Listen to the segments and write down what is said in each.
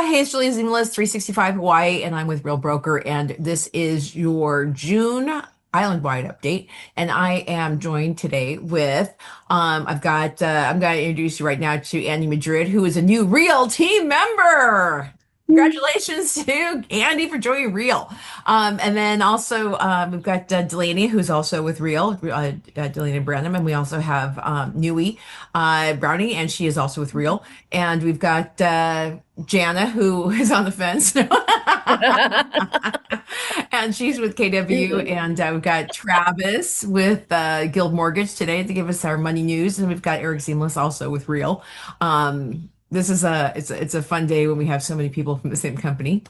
Hey, it's Julie Zimless, 365 Hawaii, and I'm with Real Broker, and this is your June island-wide update. And I am joined today with, I'm going to introduce you right now to Andy Madrid, who is a new Real team member. Congratulations to Andy for joining Real. And then also we've got Delaney, who's also with Real, Delaney Branham, and we also have Nui Brownie, and she is also with Real. And we've got Jana, who is on the fence, and she's with KW. And we've got Travis with Guild Mortgage today to give us our money news, and we've got Eric Seamless also with Real. This is it's a fun day when we have so many people from the same company.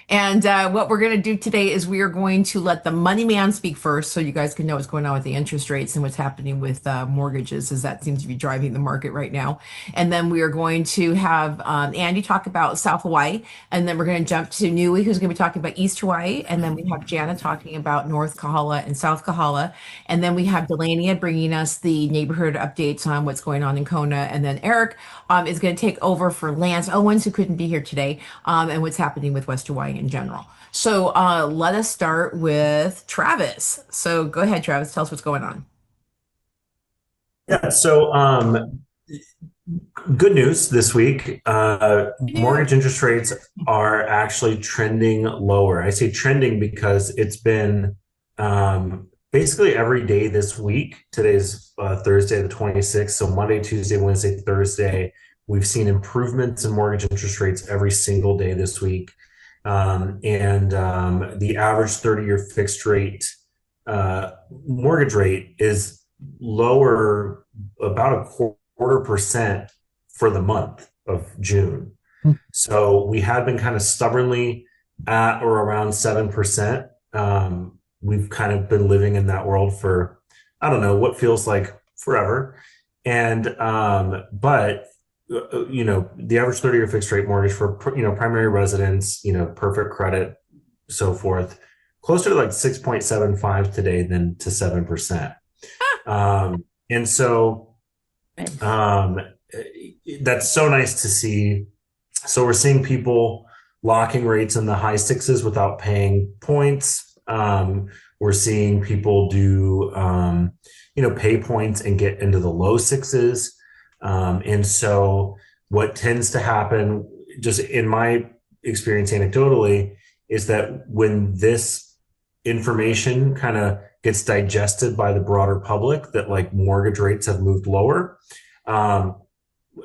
And what we're going to do today is we are going to let the money man speak first, so you guys can know what's going on with the interest rates and what's happening with mortgages, as that seems to be driving the market right now. And then we are going to have Andy talk about South Hawaii, and then we're going to jump to Nui, who's going to be talking about East Hawaii, and then we have Jana talking about North Kohala and South Kohala, and then we have Delaney bringing us the neighborhood updates on what's going on in Kona, and then Eric is going to take over for Lance Owens, who couldn't be here today, and what's happening with West Hawaii in general. So let us start with Travis. So go ahead, Travis. Tell us what's going on. Yeah, so good news this week. Mortgage interest rates are actually trending lower. I say trending because it's been basically every day this week. Today's Thursday, the 26th. So Monday, Tuesday, Wednesday, Thursday, we've seen improvements in mortgage interest rates every single day this week. The average 30-year fixed rate mortgage rate is lower about a quarter percent for the month of June. So we had been kind of stubbornly at or around 7%. We've kind of been living in that world for, I don't know, what feels like forever. But the average 30-year fixed rate mortgage for, primary residence, perfect credit, so forth, closer to like 6.75 today than to 7%. And so that's so nice to see. So we're seeing people locking rates in the high sixes without paying points. We're seeing people do, pay points and get into the low sixes. And so what tends to happen, just in my experience anecdotally, is that when this information kind of gets digested by the broader public, that like mortgage rates have moved lower,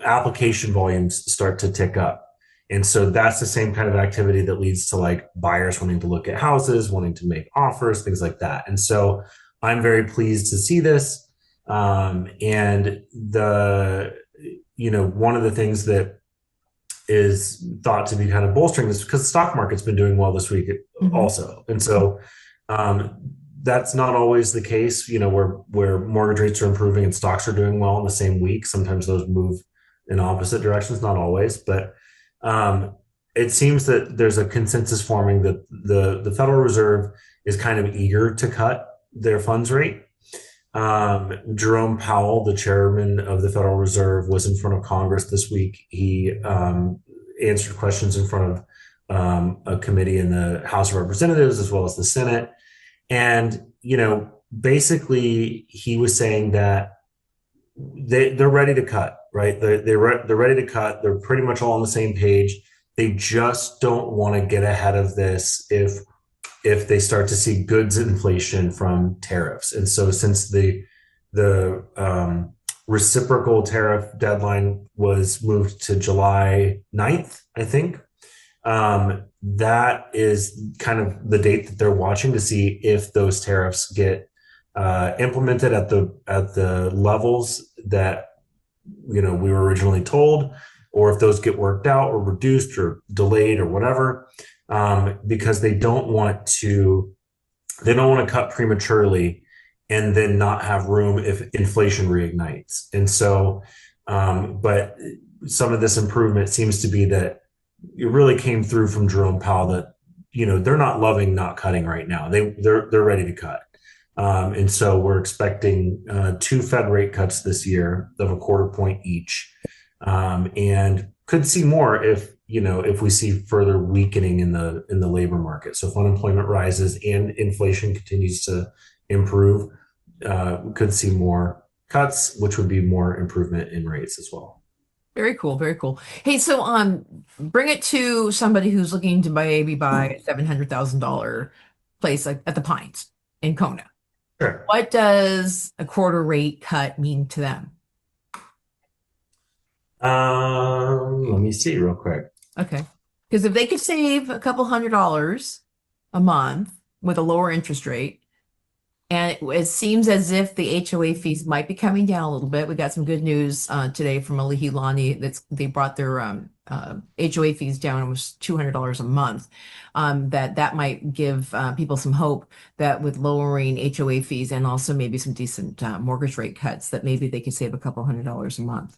application volumes start to tick up. And so that's the same kind of activity that leads to like buyers wanting to look at houses, wanting to make offers, things like that. And so I'm very pleased to see this. And one of the things that is thought to be kind of bolstering this, because the stock market's been doing well this week also. And so that's not always the case, where mortgage rates are improving and stocks are doing well in the same week. Sometimes those move in opposite directions, not always, but it seems that there's a consensus forming that the Federal Reserve is kind of eager to cut their funds rate. Jerome Powell, the chairman of the Federal Reserve, was in front of Congress this week. He answered questions in front of a committee in the House of Representatives as well as the Senate. And, basically he was saying that they're ready to cut, right? They're ready to cut. They're pretty much all on the same page. They just don't want to get ahead of this if they start to see goods inflation from tariffs. And so since the reciprocal tariff deadline was moved to July 9th, I think, that is kind of the date that they're watching to see if those tariffs get implemented at the levels that we were originally told, or if those get worked out or reduced or delayed or whatever. Because they don't want to cut prematurely and then not have room if inflation reignites. And so, but some of this improvement seems to be that it really came through from Jerome Powell that, they're not loving not cutting right now. They're ready to cut. And so we're expecting 2 Fed rate cuts this year of a quarter point each, and could see more if we see further weakening in the labor market. So if unemployment rises and inflation continues to improve, we could see more cuts, which would be more improvement in rates as well. Very cool, very cool. Hey, so bring it to somebody who's looking to maybe buy a $700,000 place like at the Pines in Kona. Sure. What does a quarter rate cut mean to them? Let me see real quick. Okay. Because if they could save a couple $100 a month with a lower interest rate, and it seems as if the HOA fees might be coming down a little bit. We got some good news today from Alihilani that's they brought their HOA fees down almost $200 a month. That might give people some hope that with lowering HOA fees and also maybe some decent mortgage rate cuts, that maybe they could save a couple $100 a month.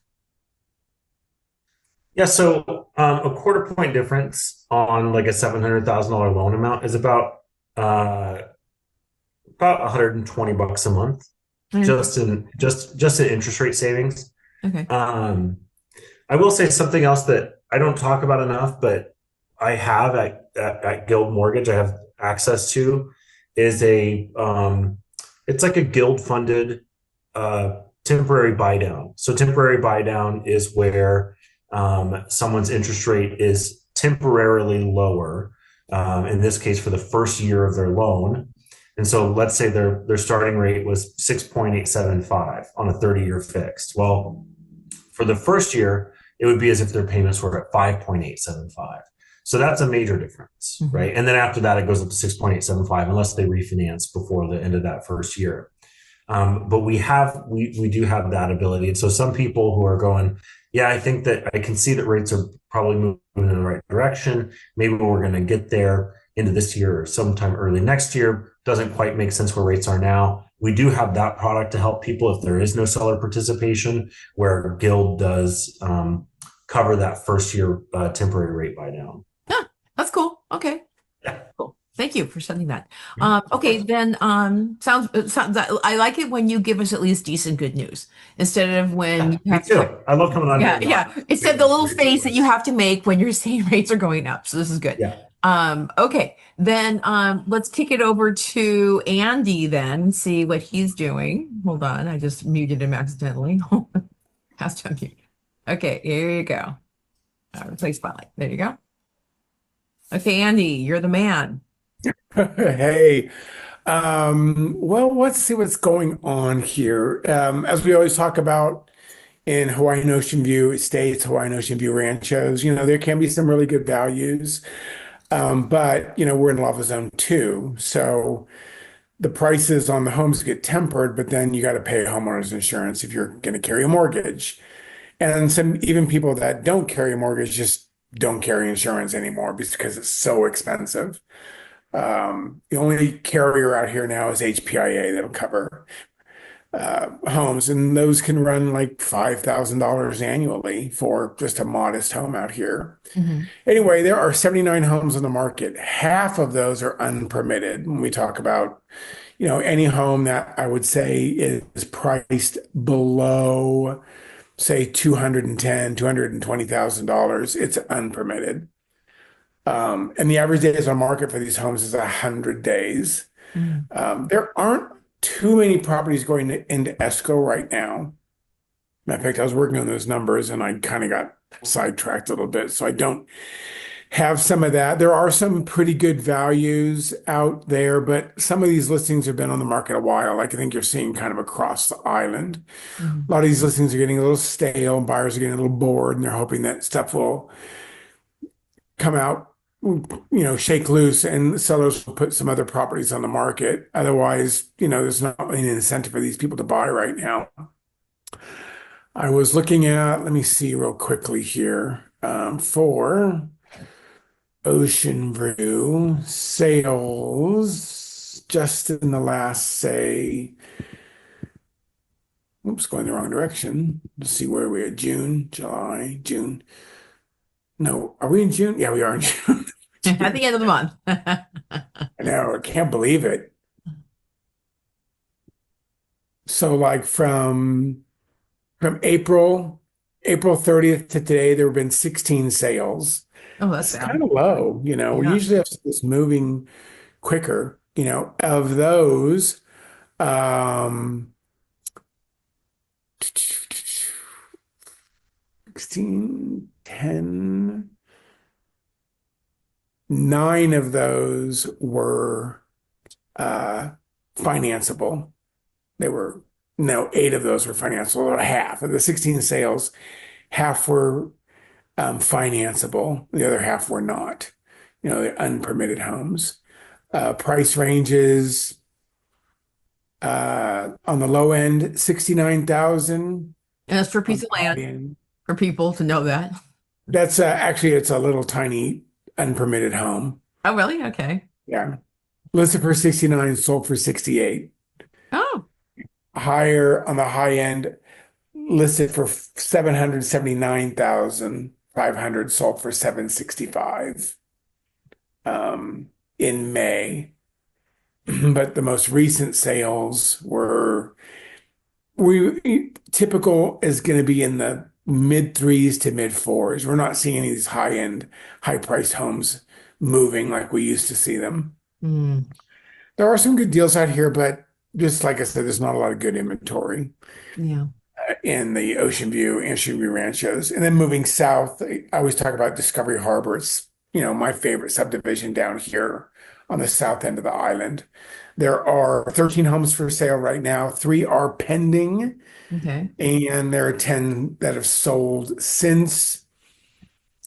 Yeah, so a quarter point difference on like a $700,000 loan amount is about $120 a month Mm. just in interest rate savings. Okay. I will say something else that I don't talk about enough, but I have at Guild Mortgage, I have access to is it's like a guild funded temporary buy down. So temporary buy down is where someone's interest rate is temporarily lower. In this case, for the first year of their loan. And so let's say their starting rate was 6.875 on a 30-year fixed. Well, for the first year, it would be as if their payments were at 5.875. So that's a major difference, Mhm. right? And then after that, it goes up to 6.875 unless they refinance before the end of that first year. But we do have that ability. And so some people who are going, yeah, I think that I can see that rates are probably moving in the right direction. Maybe we're going to get there into this year or sometime early next year. Doesn't quite make sense where rates are now. We do have that product to help people if there is no seller participation, where Guild does cover that first year temporary rate buy down. Huh, that's cool. Okay. Yeah. Cool. Thank you for sending that. Of Okay, course. then sounds I like it when you give us at least decent good news instead of when Yeah, you me have to. too. I love coming on here Yeah, and yeah. talking. Instead the little face that you have to make when you're saying rates are going up. So this is good. Yeah. Okay, then let's kick it over to Andy then and see what he's doing. Hold on, I just muted him accidentally. Has to unmute. Okay, here you go. Replace spotlight. There you go. Okay, Andy, you're the man. Hey, well, let's see what's going on here. As we always talk about in Hawaiian Ocean View estates, Hawaiian Ocean View ranchos, there can be some really good values. But, we're in lava zone two. So the prices on the homes get tempered, but then you got to pay homeowners insurance if you're going to carry a mortgage. And some even people that don't carry a mortgage just don't carry insurance anymore because it's so expensive. The only carrier out here now is HPIA that'll cover homes, and those can run like $5,000 annually for just a modest home out here. Mhm. Anyway, there are 79 homes on the market. Half of those are unpermitted. When we talk about, any home that I would say is priced below, say, $220,000, it's unpermitted. And the average days on market for these homes is 100 days. Mhm. There aren't too many properties going into escrow right now. Matter of fact, I was working on those numbers and I kind of got sidetracked a little bit. So I don't have some of that. There are some pretty good values out there, but some of these listings have been on the market a while. Like I think you're seeing kind of across the island. Mhm. A lot of these listings are getting a little stale, and buyers are getting a little bored, and they're hoping that stuff will come out, shake loose, and sellers will put some other properties on the market. Otherwise, there's not really an incentive for these people to buy right now. I was looking at, let me see real quickly here, for Ocean View sales just in the last, say, oops, going the wrong direction. Let's see where we are. June, July, June. No, are we in June? Yeah, we are in June. At the end of the month. I know, I can't believe it. So like from April 30th to today, there have been 16 sales. Oh, that's It's sad. kind of low. We Yeah. usually have this moving quicker. Of those, um, 16, 10, 9 of those were uh, financeable. They were, no, 8 of those were financeable, or half of the 16 sales, half were financeable, the other half were not. They're unpermitted homes. Price ranges on the low end, 69,000. And that's for a On piece the of high land end, for people to know that. that's actually it's a little tiny unpermitted home. Oh, really? Okay. Yeah. Listed for 69, sold for 68. Oh, Higher on the high end, listed for 779,500, sold for 765 in May. But the most recent sales were we typical is going to be in the mid threes to mid fours. We're not seeing any of these high end, high priced homes moving like we used to see them. hmm. There are some good deals out here, but just like I said, there's not a lot of good inventory Yeah. in the Ocean View ranchos. And then moving south, I always talk about Discovery Harbor. It's, my favorite subdivision down here on the south end of the island. There are 13 homes for sale right now. 3 are pending, Okay. and there are 10 that have sold since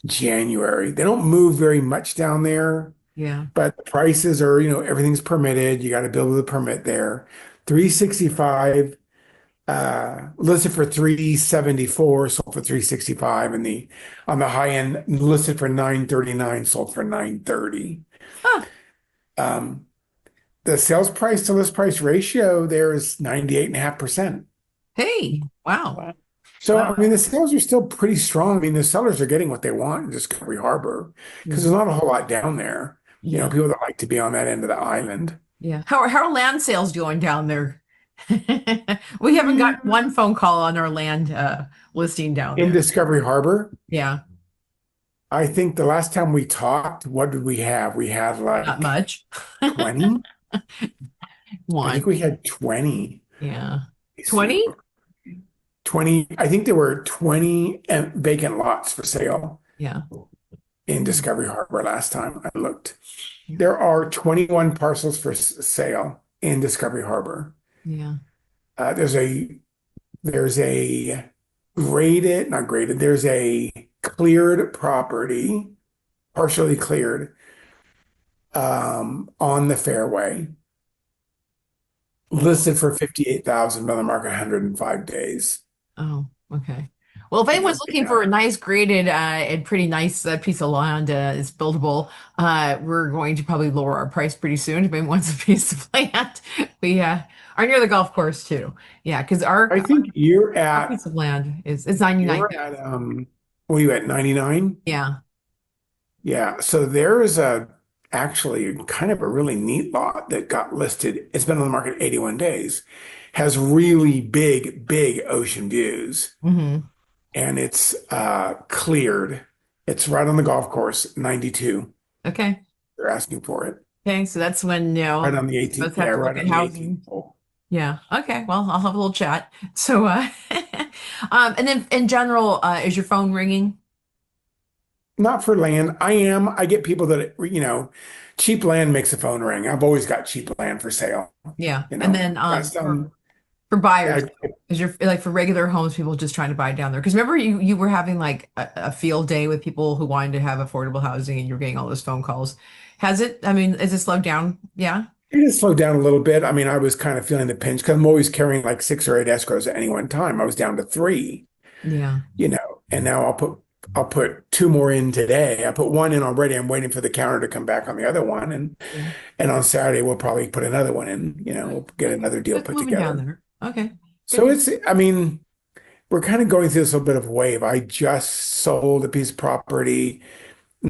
January. They don't move very much down there, Yeah. but the prices are, everything's permitted. You got to build with a permit there. 365 listed for 374, sold for 365, and the on the high end listed for 939, sold for 930. Huh. Um, the sales price to list price ratio there is 98.5%. Hey. Wow. Wow. So, I Wow. mean, the sales are still pretty strong. I mean, the sellers are getting what they want in Discovery Harbor because Yeah. there's not a whole lot down there. Yeah. People that like to be on that end of the island. Yeah. How are land sales going down there? We haven't got one phone call on our land listing down In there. Discovery Harbor, Yeah. I think the last time we talked, what did we have? We had Not like much. 20. I think One. we had 20. Yeah. Let me see. 20? 20. I think there were 20 vacant lots for sale Yeah. in Discovery Harbor last time I looked. There are 21 parcels for sale in Discovery Harbor. Yeah. There's a graded, not graded, there's a cleared property, partially cleared, on the fairway, listed for 58,000 by the market 105 days. Oh, okay. Well, if anyone's looking for a nice graded and pretty nice piece of land, it's buildable, we're going to probably lower our price pretty soon if anyone wants a piece of land. We are near the golf course too. Yeah, because I think you're our at piece of land is it's 99. you're at what are you at 99? Yeah. Yeah, so there is actually kind of a really neat lot that got listed. It's been on the market 81 days. Has really big ocean views, Hmm. and it's cleared. It's right on the golf course, 92. Okay. They're asking for it. Okay. So that's when, Right on the 18th. let's have Yeah, to look right at on the housing. 18th hole. Yeah. Okay. Well, I'll have a little chat. So, and then in general, is your phone ringing? Not for land. I get people that, cheap land makes the phone ring. I've always got cheap land for sale. Yeah. And then Got some, for buyers, yeah, is your like for regular homes, people just trying to buy down there? Because remember you were having like a field day with people who wanted to have affordable housing and you're getting all those phone calls. Has it, I mean, is it slowed down? Yeah. it has slowed down a little bit. I mean, I was kind of feeling the pinch because I'm always carrying like 6 or 8 escrows at any one time. I was down to 3, Yeah. and now I'll put 2 more in today. I put 1 in already. I'm waiting for the counter to come back on the other one, and Yeah. and on Saturday we'll probably put another one in. We'll get another deal It's put moving down together. there. Okay. So I mean, we're kind of going through this little bit of a wave. I just sold a piece of property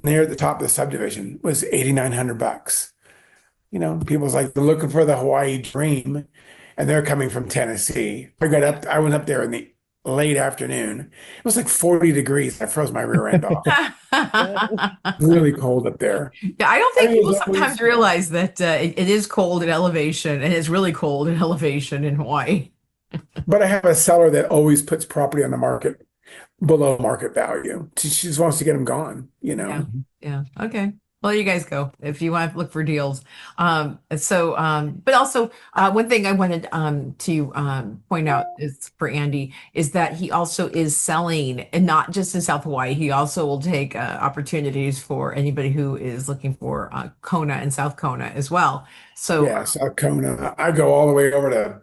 near the top of the subdivision. It was $8,900. People's like they're looking for the Hawaii dream, and they're coming from Tennessee. I went up there in the late afternoon. It was like 40 degrees. I froze my rear end off. Yeah, Really cold up there. I don't I think mean, it people was sometimes always, realize that it is cold in elevation and it's really cold in elevation in Hawaii. but I have a seller that always puts property on the market below market value. She just wants to get them gone, you Yeah. know? Yeah. Okay. Well, you guys go if you want to look for deals. But also, one thing I wanted to point out is for Andy is that he also is selling, and not just in South Hawaii. He also will take opportunities for anybody who is looking for Kona and South Kona as well. So, Yeah, South Kona. I go all the way over to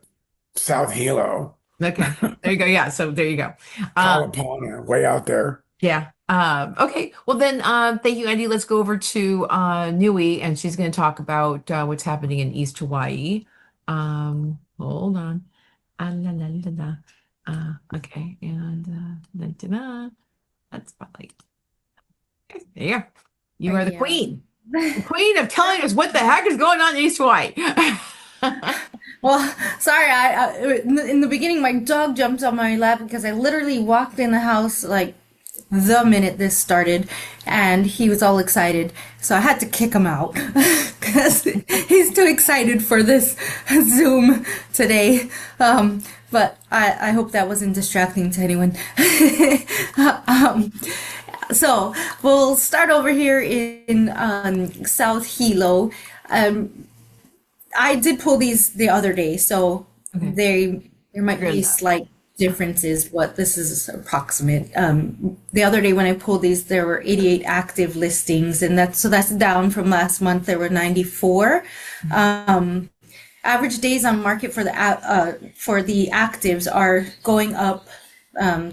South Hilo, okay, there you go. Yeah. So there you go. Uh, Kalapana, way out there. Yeah. Okay. Well then, thank you, Andy. Let's go over to Nui, and she's going to talk about what's happening in East Hawaii. Hold on. La, la, la, la. Okay, and da, da, da. That's spotlight. Okay, there you go. You are the Yeah. the queen of telling us what the heck is going on in East Hawaii. Well, sorry, in the beginning, my dog jumped on my lap because I literally walked in the house like the minute this started, and he was all excited. So I had to kick him out because he's too excited for this Zoom today. But I hope that wasn't distracting to anyone. um, so we'll start over here in South Hilo. I did pull these the other day, so there might be slight differences. What this is approximate. The other day when I pulled these, there were 88 active listings, and that's down from last month. There were 94. Average days on market for the actives are going up.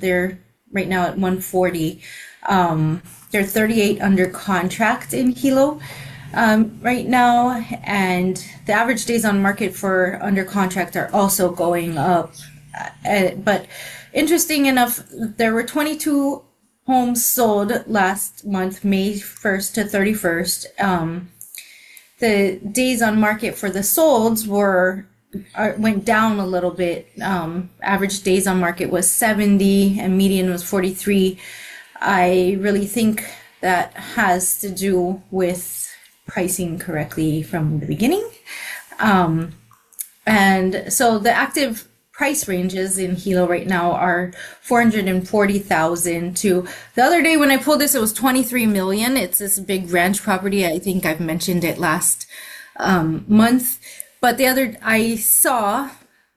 They're right now at 140. There are 38 under contract in Hilo right now, and the average days on market for under contract are also going up. But interesting enough, there were 22 homes sold last month, May 1st to 31st. The days on market for the solds went down a little bit. Average days on market was 70 and median was 43. I really think that has to do with pricing correctly from the beginning. And so the active price ranges in Hilo right now are 440,000 to the other day when I pulled this, it was 23 million. It's this big ranch property. I think I've mentioned it last month, but I saw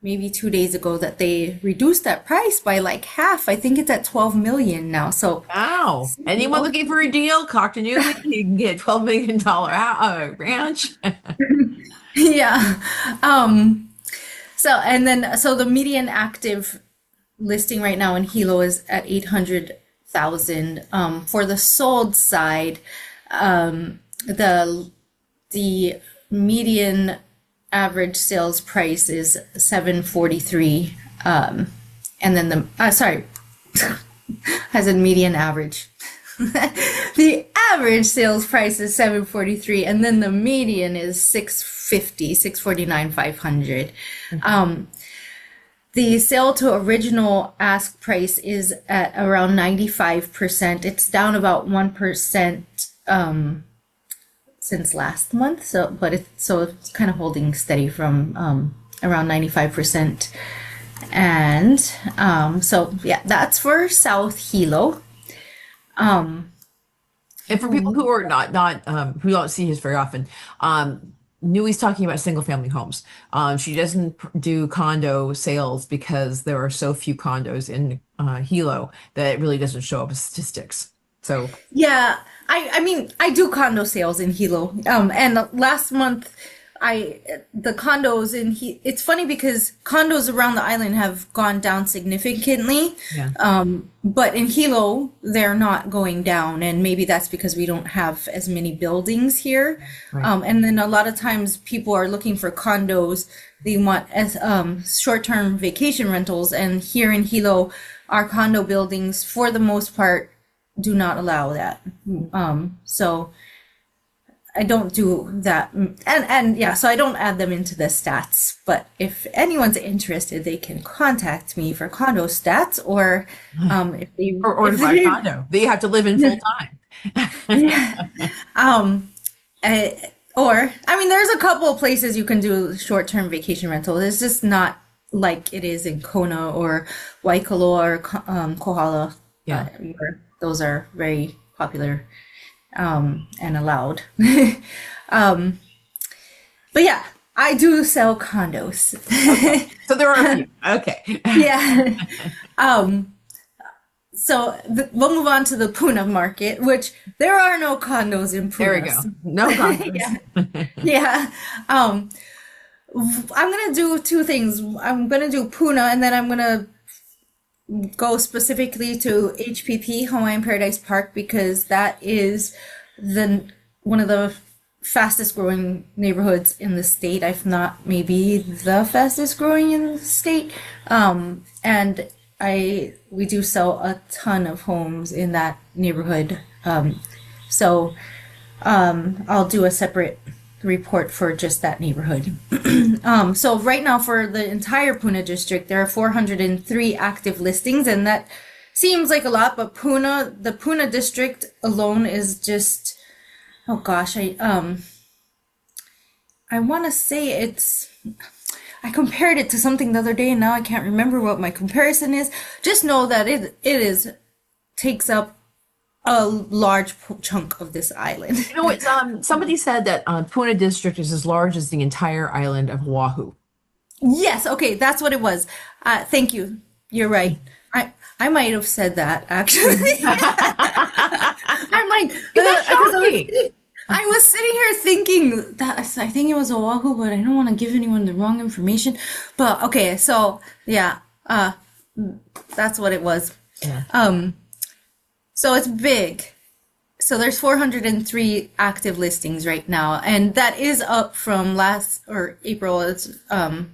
maybe 2 days ago that they reduced that price by like half. I think it's at 12 million now. So Wow. Anyone looking for a deal? Talk to Nui. You can get $12 million ranch. yeah. So the median active listing right now in Hilo is at 800,000. For the sold side, the median average sales price is 743. And then has a median average. The average sales price is 743, and then the median is 649, 500. The sale to original ask price is at around 95%. It's down about 1% since last month. So it's kind of holding steady from around 95%. And that's for South Hilo. And for people who are not who don't see his very often, Nui's talking about single family homes. She doesn't do condo sales because there are so few condos in Hilo that it really doesn't show up as statistics. So yeah, I mean I do condo sales in Hilo. And last month the condos it's funny because condos around the island have gone down significantly. yeah. But in Hilo, they're not going down, and maybe that's because we don't have as many buildings here. Right. And then a lot of times people are looking for condos. They want as short-term vacation rentals, and here in Hilo, our condo buildings, for the most part, do not allow that. So I don't do that. And yeah, so I don't add them into the stats. But if anyone's interested, they can contact me for condo stats, or if they or to if buy a they condo that you have to live in full time. yeah. Or I mean, there's a couple of places you can do short-term vacation rental. It's just not like it is in Kona or Waikoloa or Kohala. Yeah. Where those are very popular and allowed. But yeah, I do sell condos. So there are a few. Okay. Yeah. So we'll move on to the Puna market, which there are no condos in Puna. There we go. No condos. Yeah. Yeah. I'm gonna do two things. I'm gonna do Puna, and then I'm gonna go specifically to HPP, Hawaiian Paradise Park, because that is one of the fastest growing neighborhoods in the state, if not maybe the fastest growing in the state. And we do sell a ton of homes in that neighborhood. So I'll do a separate report for just that neighborhood. So right now for the entire Puna district, there are 403 active listings, and that seems like a lot, but the Puna district alone is just, oh gosh, I want to say I compared it to something the other day, and now I can't remember what my comparison is. Just know that it takes up a large chunk of this island. You know, it's somebody said that Puna district is as large as the entire island of Oahu. Yes, okay, that's what it was. Thank you. You're right. I might have said that actually. I might. I was sitting here thinking that I think it was Oahu, but I don't want to give anyone the wrong information. But okay, so yeah, that's what it was. Yeah. So it's big. So there's 403 active listings right now, and that is up from April. It's we're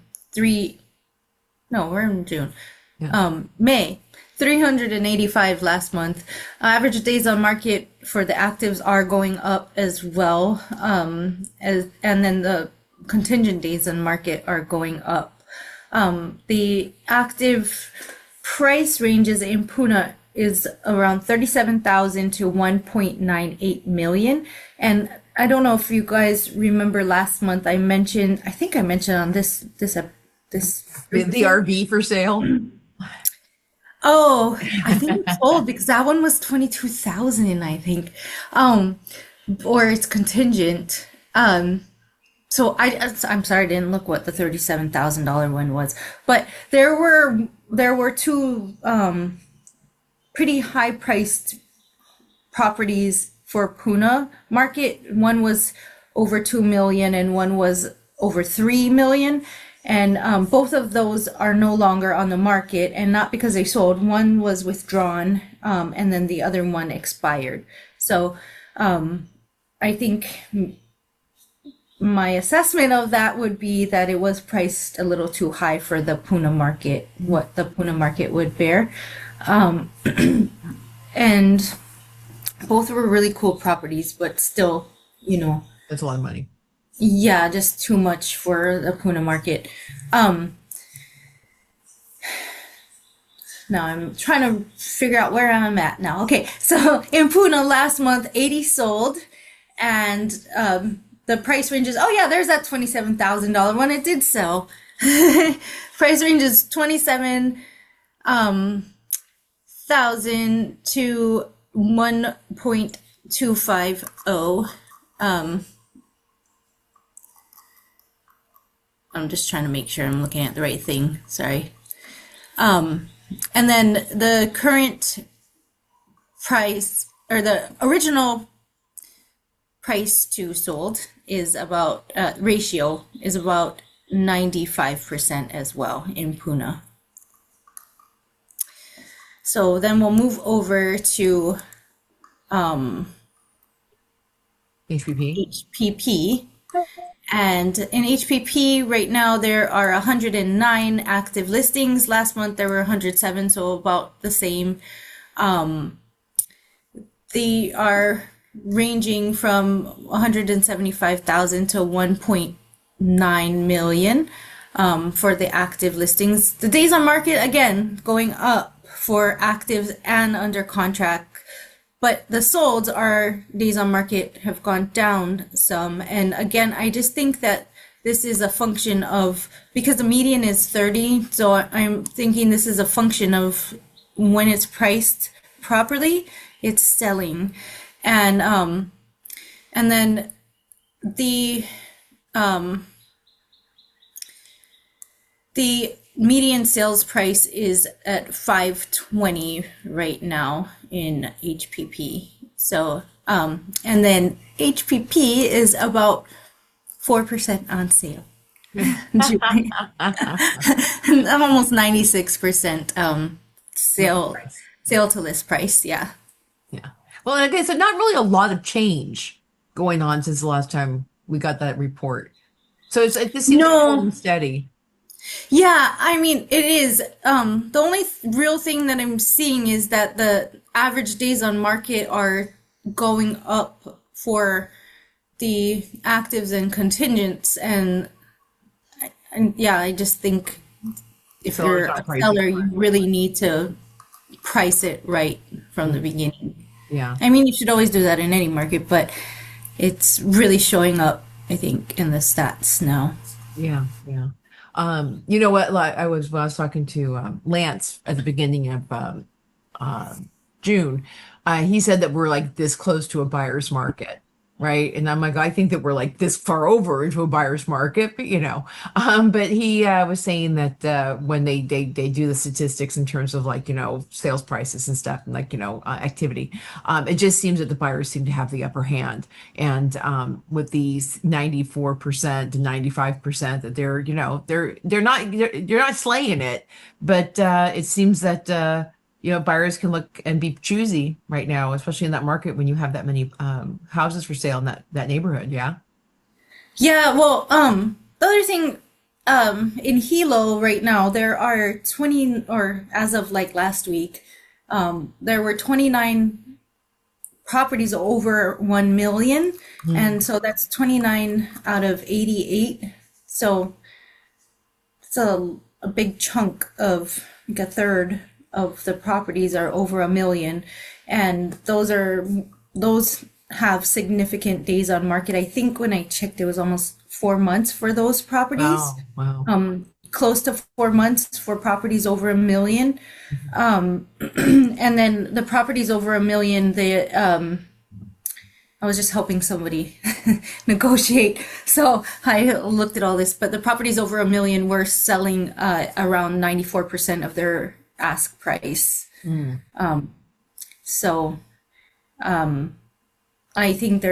in June. Yeah. May. 385 last month. Average days on market for the actives are going up as well. And then the contingent days on market are going up. The active price ranges in Puna is around 37,000 to 1.98 million. And I don't know if you guys remember last month I think I mentioned on this The RV for sale. Oh, I think it's sold because that one was 22,000, I think. Or it's contingent. So I'm sorry, I didn't look what the $37,000 one was. But there were two pretty high priced properties for Puna market. One was over 2 million and one was over 3 million. And both of those are no longer on the market, and not because they sold. One was withdrawn, and then the other one expired. So I think my assessment of that would be that it was priced a little too high for the Puna market, what the Puna market would bear. And both were really cool properties, but still, That's a lot of money. yeah, just too much for the Puna market. Now I'm trying to figure out where I'm at now. Okay, so in Puna last month, 80 sold, and the price ranges. Oh yeah, there's that $27,000 one. It did sell. Price range is 27,000 to 1.250. I'm just trying to make sure I'm looking at the right thing. Sorry. And then the current price, or the original price to sold, is about ratio is about 95% as well in Puna. So then we'll move over to HPP. And in HPP right now there are 109 active listings. Last month there were 107, so about the same. They are ranging from 175,000 to 1.9 million for the active listings. The days on market, again, going up for actives and under contract. But the solds, our days on market, have gone down some. And again, I just think that this is a function of, because the median is 30, so I'm thinking this is a function of when it's priced properly, it's selling. And then the median sales price is at 520 right now in HPP. So, and then HPP is about 4% on sale. Almost 96% sale to list price. Yeah. Yeah. Well, okay, so not really a lot of change going on since the last time we got that report. So it just seems holding steady. Yeah, I mean, it is. The only real thing that I'm seeing is that the average days on market are going up for the actives and contingents. And yeah, I just think if So you're it's not a priced seller, right. you really need to price it right from the beginning. Yeah. I mean, you should always do that in any market, but it's really showing up, I think, in the stats now. Yeah. Yeah. You know what? Like when I was talking to Lance at the beginning of June, he said that we're like this close to a buyer's market, right? And I'm like, I think that we're like this far over into a buyer's market, but but he was saying that when they do the statistics in terms of like sales prices and stuff and like activity, it just seems that the buyers seem to have the upper hand, and with these 94% to 95% that they're not slaying it, but it seems that buyers can look and be choosy right now, especially in that market when you have that many houses for sale in that neighborhood. Yeah. Yeah, well, the other thing, in Hilo right now, there are 20, or as of like last week, there were 29 properties over 1 million. And so that's 29 out of 88. So it's a big chunk of like a third of the properties are over 1 million. And those have significant days on market. I think when I checked, it was almost 4 months for those properties. Wow. Close to 4 months for properties over 1 million. And then the properties over 1 million, I was just helping somebody negotiate. So I looked at all this, but the properties over 1 million were selling around 94% of their ask price. So I think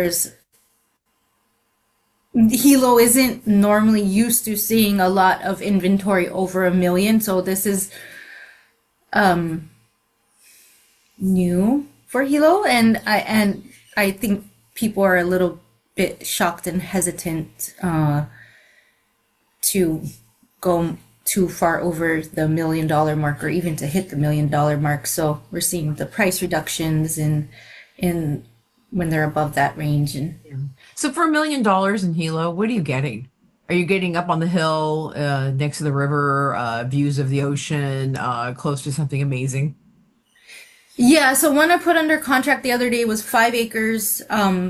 Hilo isn't normally used to seeing a lot of inventory over 1 million, so this is new for Hilo, and I think people are a little bit shocked and hesitant to go too far over the $1 million mark, or even to hit the $1 million mark. So we're seeing the price reductions in when they're above that range. And So for $1 million in Hilo, what are you getting? Are you getting up on the hill, next to the river, views of the ocean, close to something amazing? yeah, so one I put under contract the other day was 5 acres.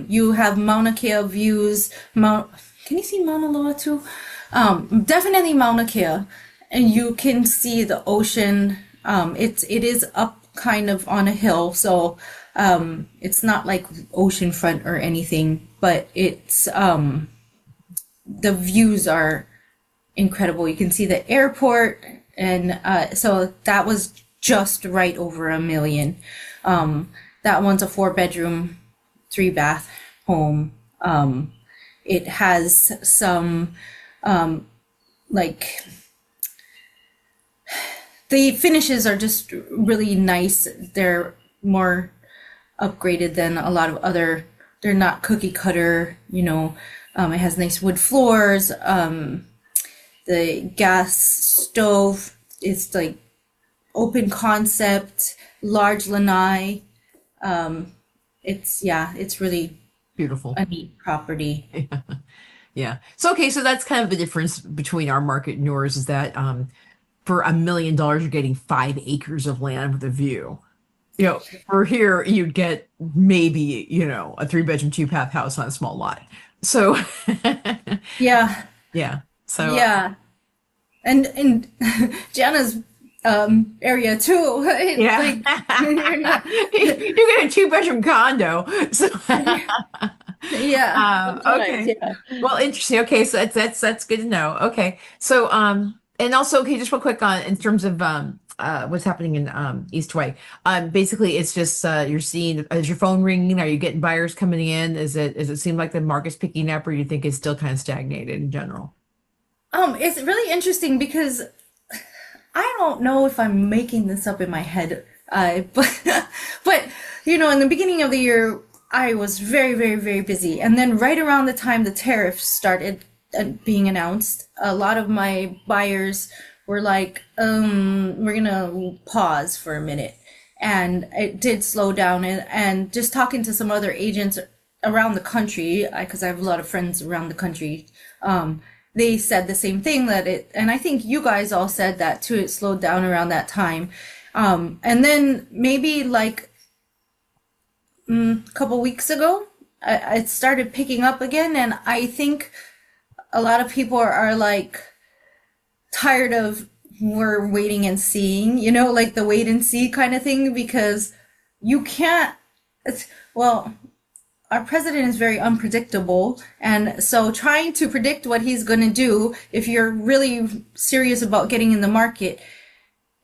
You have Mauna Kea views. Can you see Mauna Loa too? Definitely Mauna Kea, and you can see the ocean. It is up kind of on a hill, so it's not like oceanfront or anything, but it's the views are incredible. You can see the airport, and so that was just right over 1 million. That one's a 4-bedroom, 3-bath home. It has some like the finishes are just really nice. They're more upgraded than a lot of other. They're not cookie cutter, It has nice wood floors. The gas stove is like open concept, large lanai. it's really Beautiful. a neat property. Yeah. So okay, so that's kind of the difference between our market and yours is that for $1 million you're getting 5 acres of land with a view. For here you'd get maybe, a 3 bedroom, 2 bath house on a small lot. So Yeah, yeah. So yeah. And Jana's area too. It's yeah. like you're not, You get a 2 bedroom condo. So yeah. Sometimes, okay. yeah. Well, interesting. Okay, so that's good to know. Okay. So and also okay, just real quick on in terms of what's happening in East Hawaii. Basically it's just you're seeing is your phone ringing? Are you getting buyers coming in? Is it seem like the market's picking up or you think it's still kind of stagnated in general? It's really interesting because I don't know if I'm making this up in my head, but in the beginning of the year, I was very, very, very busy, and then right around the time the tariffs started being announced, a lot of my buyers were like, "We're gonna pause for a minute," and it did slow down. And just talking to some other agents around the country, because I have a lot of friends around the country. They said the same thing and I think you guys all said that too. It slowed down around that time. And then maybe like a couple weeks ago, it started picking up again. And I think a lot of people are like tired of we're waiting and seeing, like the wait and see kind of thing, because you can't, well, our president is very unpredictable. And so trying to predict what he's going to do, if you're really serious about getting in the market,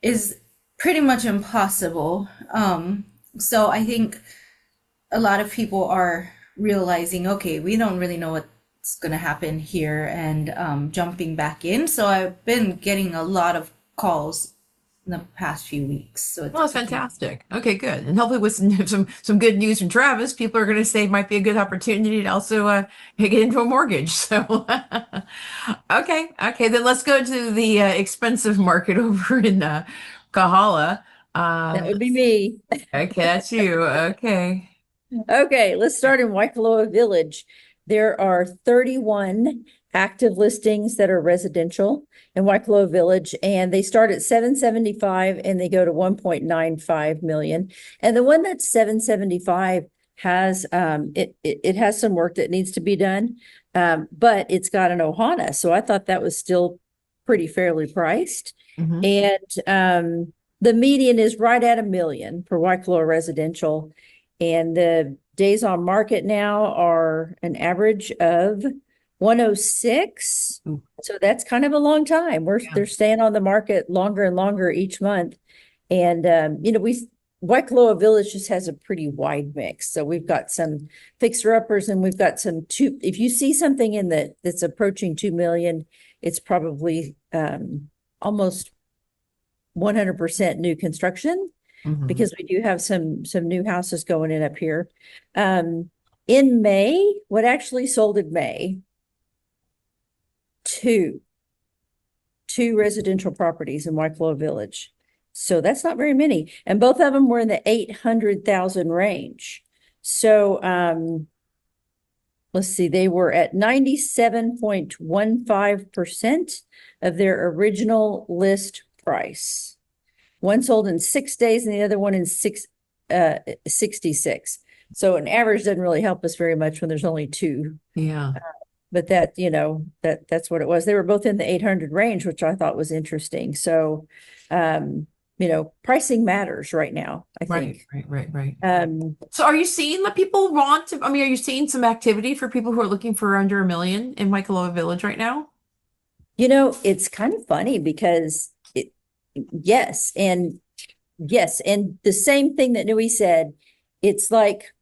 is pretty much impossible. So I think a lot of people are realizing, okay, we don't really know what's going to happen here and jumping back in. So I've been getting a lot of calls in the past few weeks. So Well, that's fantastic. Okay, good. And hopefully with some good news from Travis, people are going to say it might be a good opportunity to also get into a mortgage. So okay, then let's go to the expensive market over in Kahala. That would be me. Okay, that's you. Okay. Okay, let's start in Waikoloa Village. There are 31 active listings that are residential in Waikoloa Village, and they start at 775 and they go to 1.95 million. And the one that's 775 has it has some work that needs to be done, but it's got an ohana, so I thought that was still pretty fairly priced. Mhm. And the median is right at 1 million for Waikoloa residential, and the days on market now are an average of 106. Ooh. So that's kind of a long time. Yeah. They're staying on the market longer and longer each month. And Waikoloa Village just has a pretty wide mix. So we've got some fixer-uppers and we've got some if you see something that's approaching 2 million, it's probably almost 100% new construction. Mhm. Because we do have some new houses going in up here. In May, what actually sold in May, two residential properties in Waikoloa Village. So that's not very many. And both of them were in the 800,000 range. So let's see, they were at 97.15% of their original list price. One sold in 6 days and the other one in 66. So an average doesn't really help us very much when there's only two. Yeah. But that's what it was. They were both in the 800 range, which I thought was interesting. So, pricing matters right now, I think. Right. So are you seeing that people are you seeing some activity for people who are looking for under 1 million in Waikoloa Village right now? It's kind of funny because yes. And the same thing that Nui said, it's like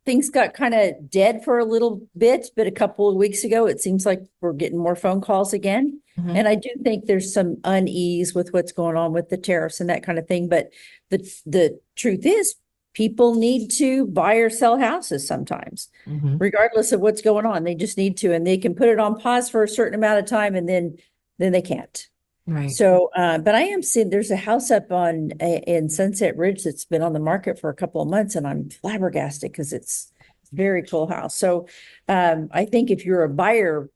things got kind of dead for a little bit, but a couple of weeks ago, it seems like we're getting more phone calls again. Mhm. And I do think there's some unease with what's going on with the tariffs and that kind of thing. But the truth is, people need to buy or sell houses sometimes, Mhm. regardless of what's going on. They just need to, and they can put it on pause for a certain amount of time and then they can't. Right. So, but I am seeing there's a house up in Sunset Ridge that's been on the market for a couple of months, and I'm flabbergasted because it's a very cool house. So, I think if you're a buyer,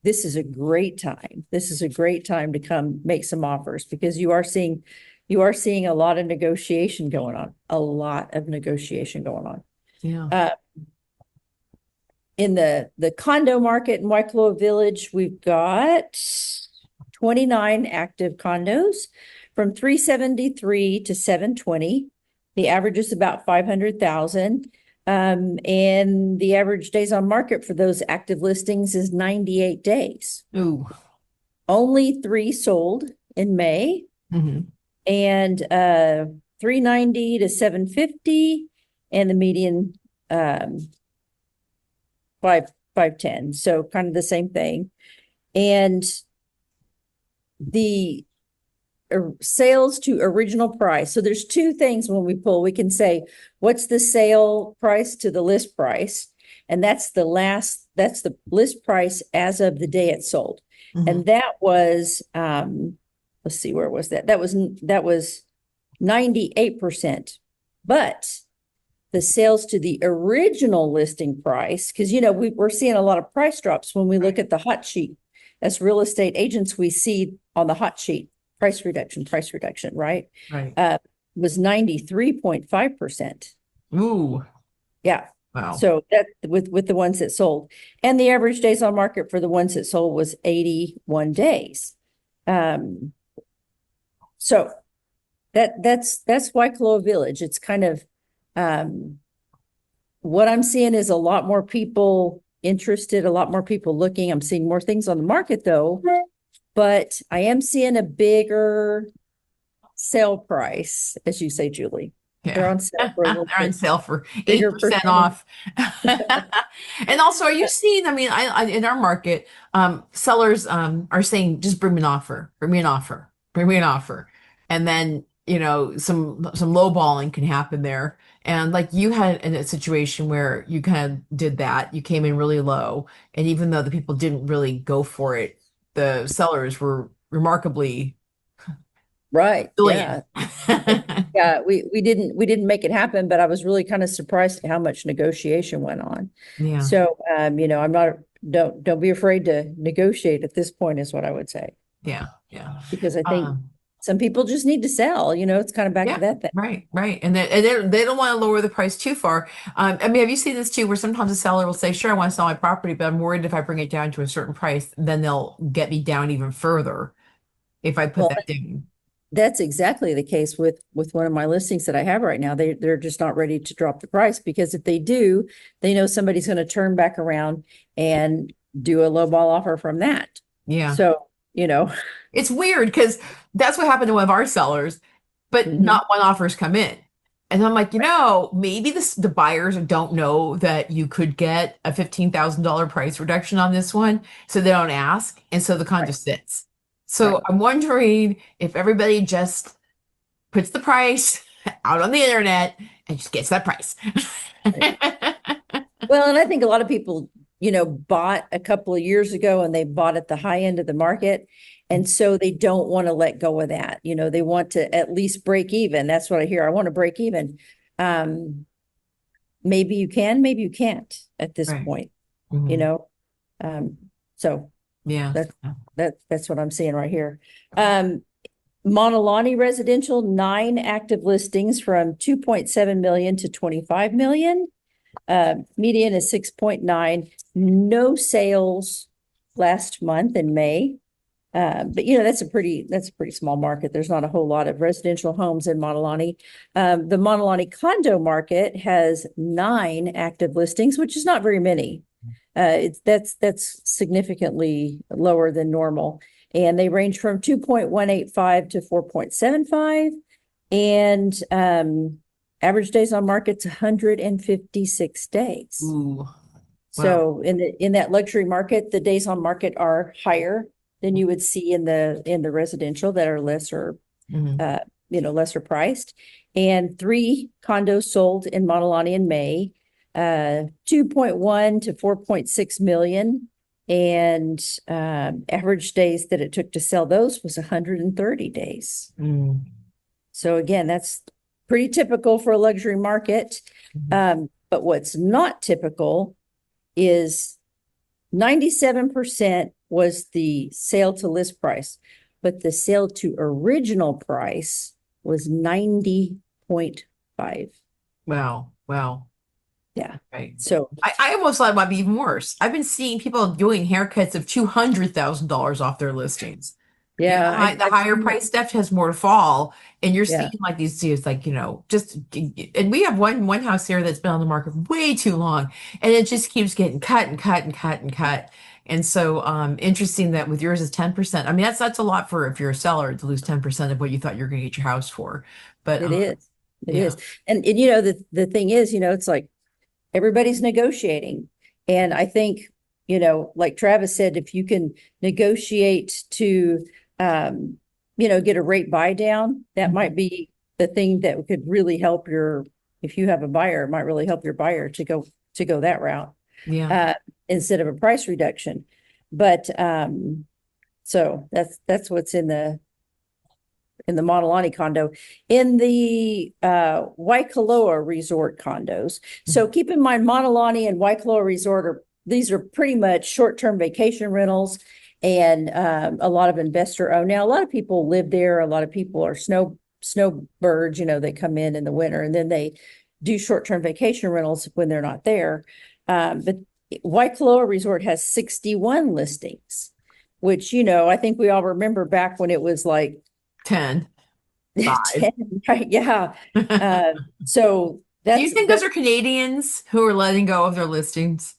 this is a great time. This is a great time to come make some offers because you are seeing a lot of negotiation going on, a lot of negotiation going on. Yeah. In the condo market in Waikoloa Village, we've got 29 active condos from 373 to 720. The average is about 500,000. And the average days on market for those active listings is 98 days. Ooh. Only 3 sold in May, Hmm. and 390 to 750, and the median 510. So kind of the same thing. And the sales to original price. So there's 2 things when we pull. We can say, what's the sale price to the list price? And that's the list price as of the day it sold. Mhm. And that was, let's see, where was that? That was 98%. But the sales to the original listing price, because, we're seeing a lot of price drops when we look at the hot sheet. As real estate agents, we see on the hot sheet, price reduction, right? Right. Was 93.5%. Ooh. Yeah. Wow. So that with the ones that sold. And the average days on market for the ones that sold was 81 days. So that's Waikoloa Village. It's kind of what I'm seeing is a lot more people interested, a lot more people looking. I'm seeing more things on the market though, but I am seeing a bigger sale price, as you say, Julie. They're Yeah. on sale for a little They're on bit sale for bigger 8% percentage. off. And also, are you seeing, I mean, I in our market, sellers are saying, just bring me an offer, bring me an offer, bring me an offer. And then, some lowballing can happen there. And like you had in a situation where you kind of did that, you came in really low. And even though the people didn't really go for it, the sellers were remarkably Right. brilliant. Yeah. We didn't make it happen, but I was really kind of surprised at how much negotiation went on. Yeah. So, I'm not, don't be afraid to negotiate at this point is what I would say, Yeah. Yeah. because I think Um, some people just need to sell, it's kind of back Yeah, to that thing. right. And they don't want to lower the price too far. I mean, have you seen this too, where sometimes a seller will say, sure, I want to sell my property, but I'm worried if I bring it down to a certain price, then they'll get me down even further if I put Well, that down. that's exactly the case with one of my listings that I have right now. They're just not ready to drop the price, because if they do, they know somebody's going to turn back around and do a low ball offer from that. Yeah. So, It's weird because that's what happened to one of our sellers, but Mhm. not one offers come in. And I'm like, maybe the buyers don't know that you could get a $15,000 price reduction on this one, so they don't ask, and so the condo Right. sits. So Right. I'm wondering if everybody just puts the price out on the internet and just gets that price. Well, and I think a lot of people, bought a couple of years ago and they bought at the high end of the market. And so they don't want to let go of that. They want to at least break even. That's what I hear. I want to break even. Maybe you can, maybe you can't at this Right. point, Mhm. So Yeah. that's what I'm seeing right here. Montalani residential, 9 active listings from 2.7 million to 25 million. Median is 6.9. No sales last month in May. But that's a pretty small market. There's not a whole lot of residential homes in Montalani. The Montalani condo market has 9 active listings, which is not very many. That's significantly lower than normal. And they range from 2.185 to 4.75. And average days on market's 156 days. Ooh. So in that luxury market, the days on market are higher than you would see in the residential that are lesser, Mhm. lesser priced. And 3 condos sold in Montalani in May, 2.1 to 4.6 million. And average days that it took to sell those was 130 days. Mm. So again, that's pretty typical for a luxury market. But what's not typical is 97% was the sale to list price, but the sale to original price was 90.5. Wow. Wow. Yeah. Right. So I almost thought it might be even worse. I've been seeing people doing haircuts of $200,000 off their listings. You know, yeah, the I've higher seen that. price stuff has more to fall, and you're Yeah. seeing like these deals, like just. And we have one house here that's been on the market way too long, and it just keeps getting cut and cut and cut and cut. And so, interesting that with yours is 10%. I mean, that's a lot for if you're a seller to lose 10% of what you thought you were going to get your house for. But It is. It yeah, is. And the thing is, it's like everybody's negotiating. And I think, like Travis said, if you can negotiate to, get a rate buy down, that might be the thing that could really help if you have a buyer, it might really help your buyer to go that route, yeah. instead of a price reduction. But, so that's what's in the Matalani condo. In the Waikoloa resort condos. So keep in mind, Matalani and Waikoloa resort these are pretty much short-term vacation rentals, and a lot of investor owned. Now, a lot of people live there. A lot of people are snowbirds. They come in the winter, and then they do short-term vacation rentals when they're not there. But Waikoloa resort has 61 listings, which I think we all remember back when it was like 10. 5. 10, right? Yeah. So Do you think those are Canadians who are letting go of their listings?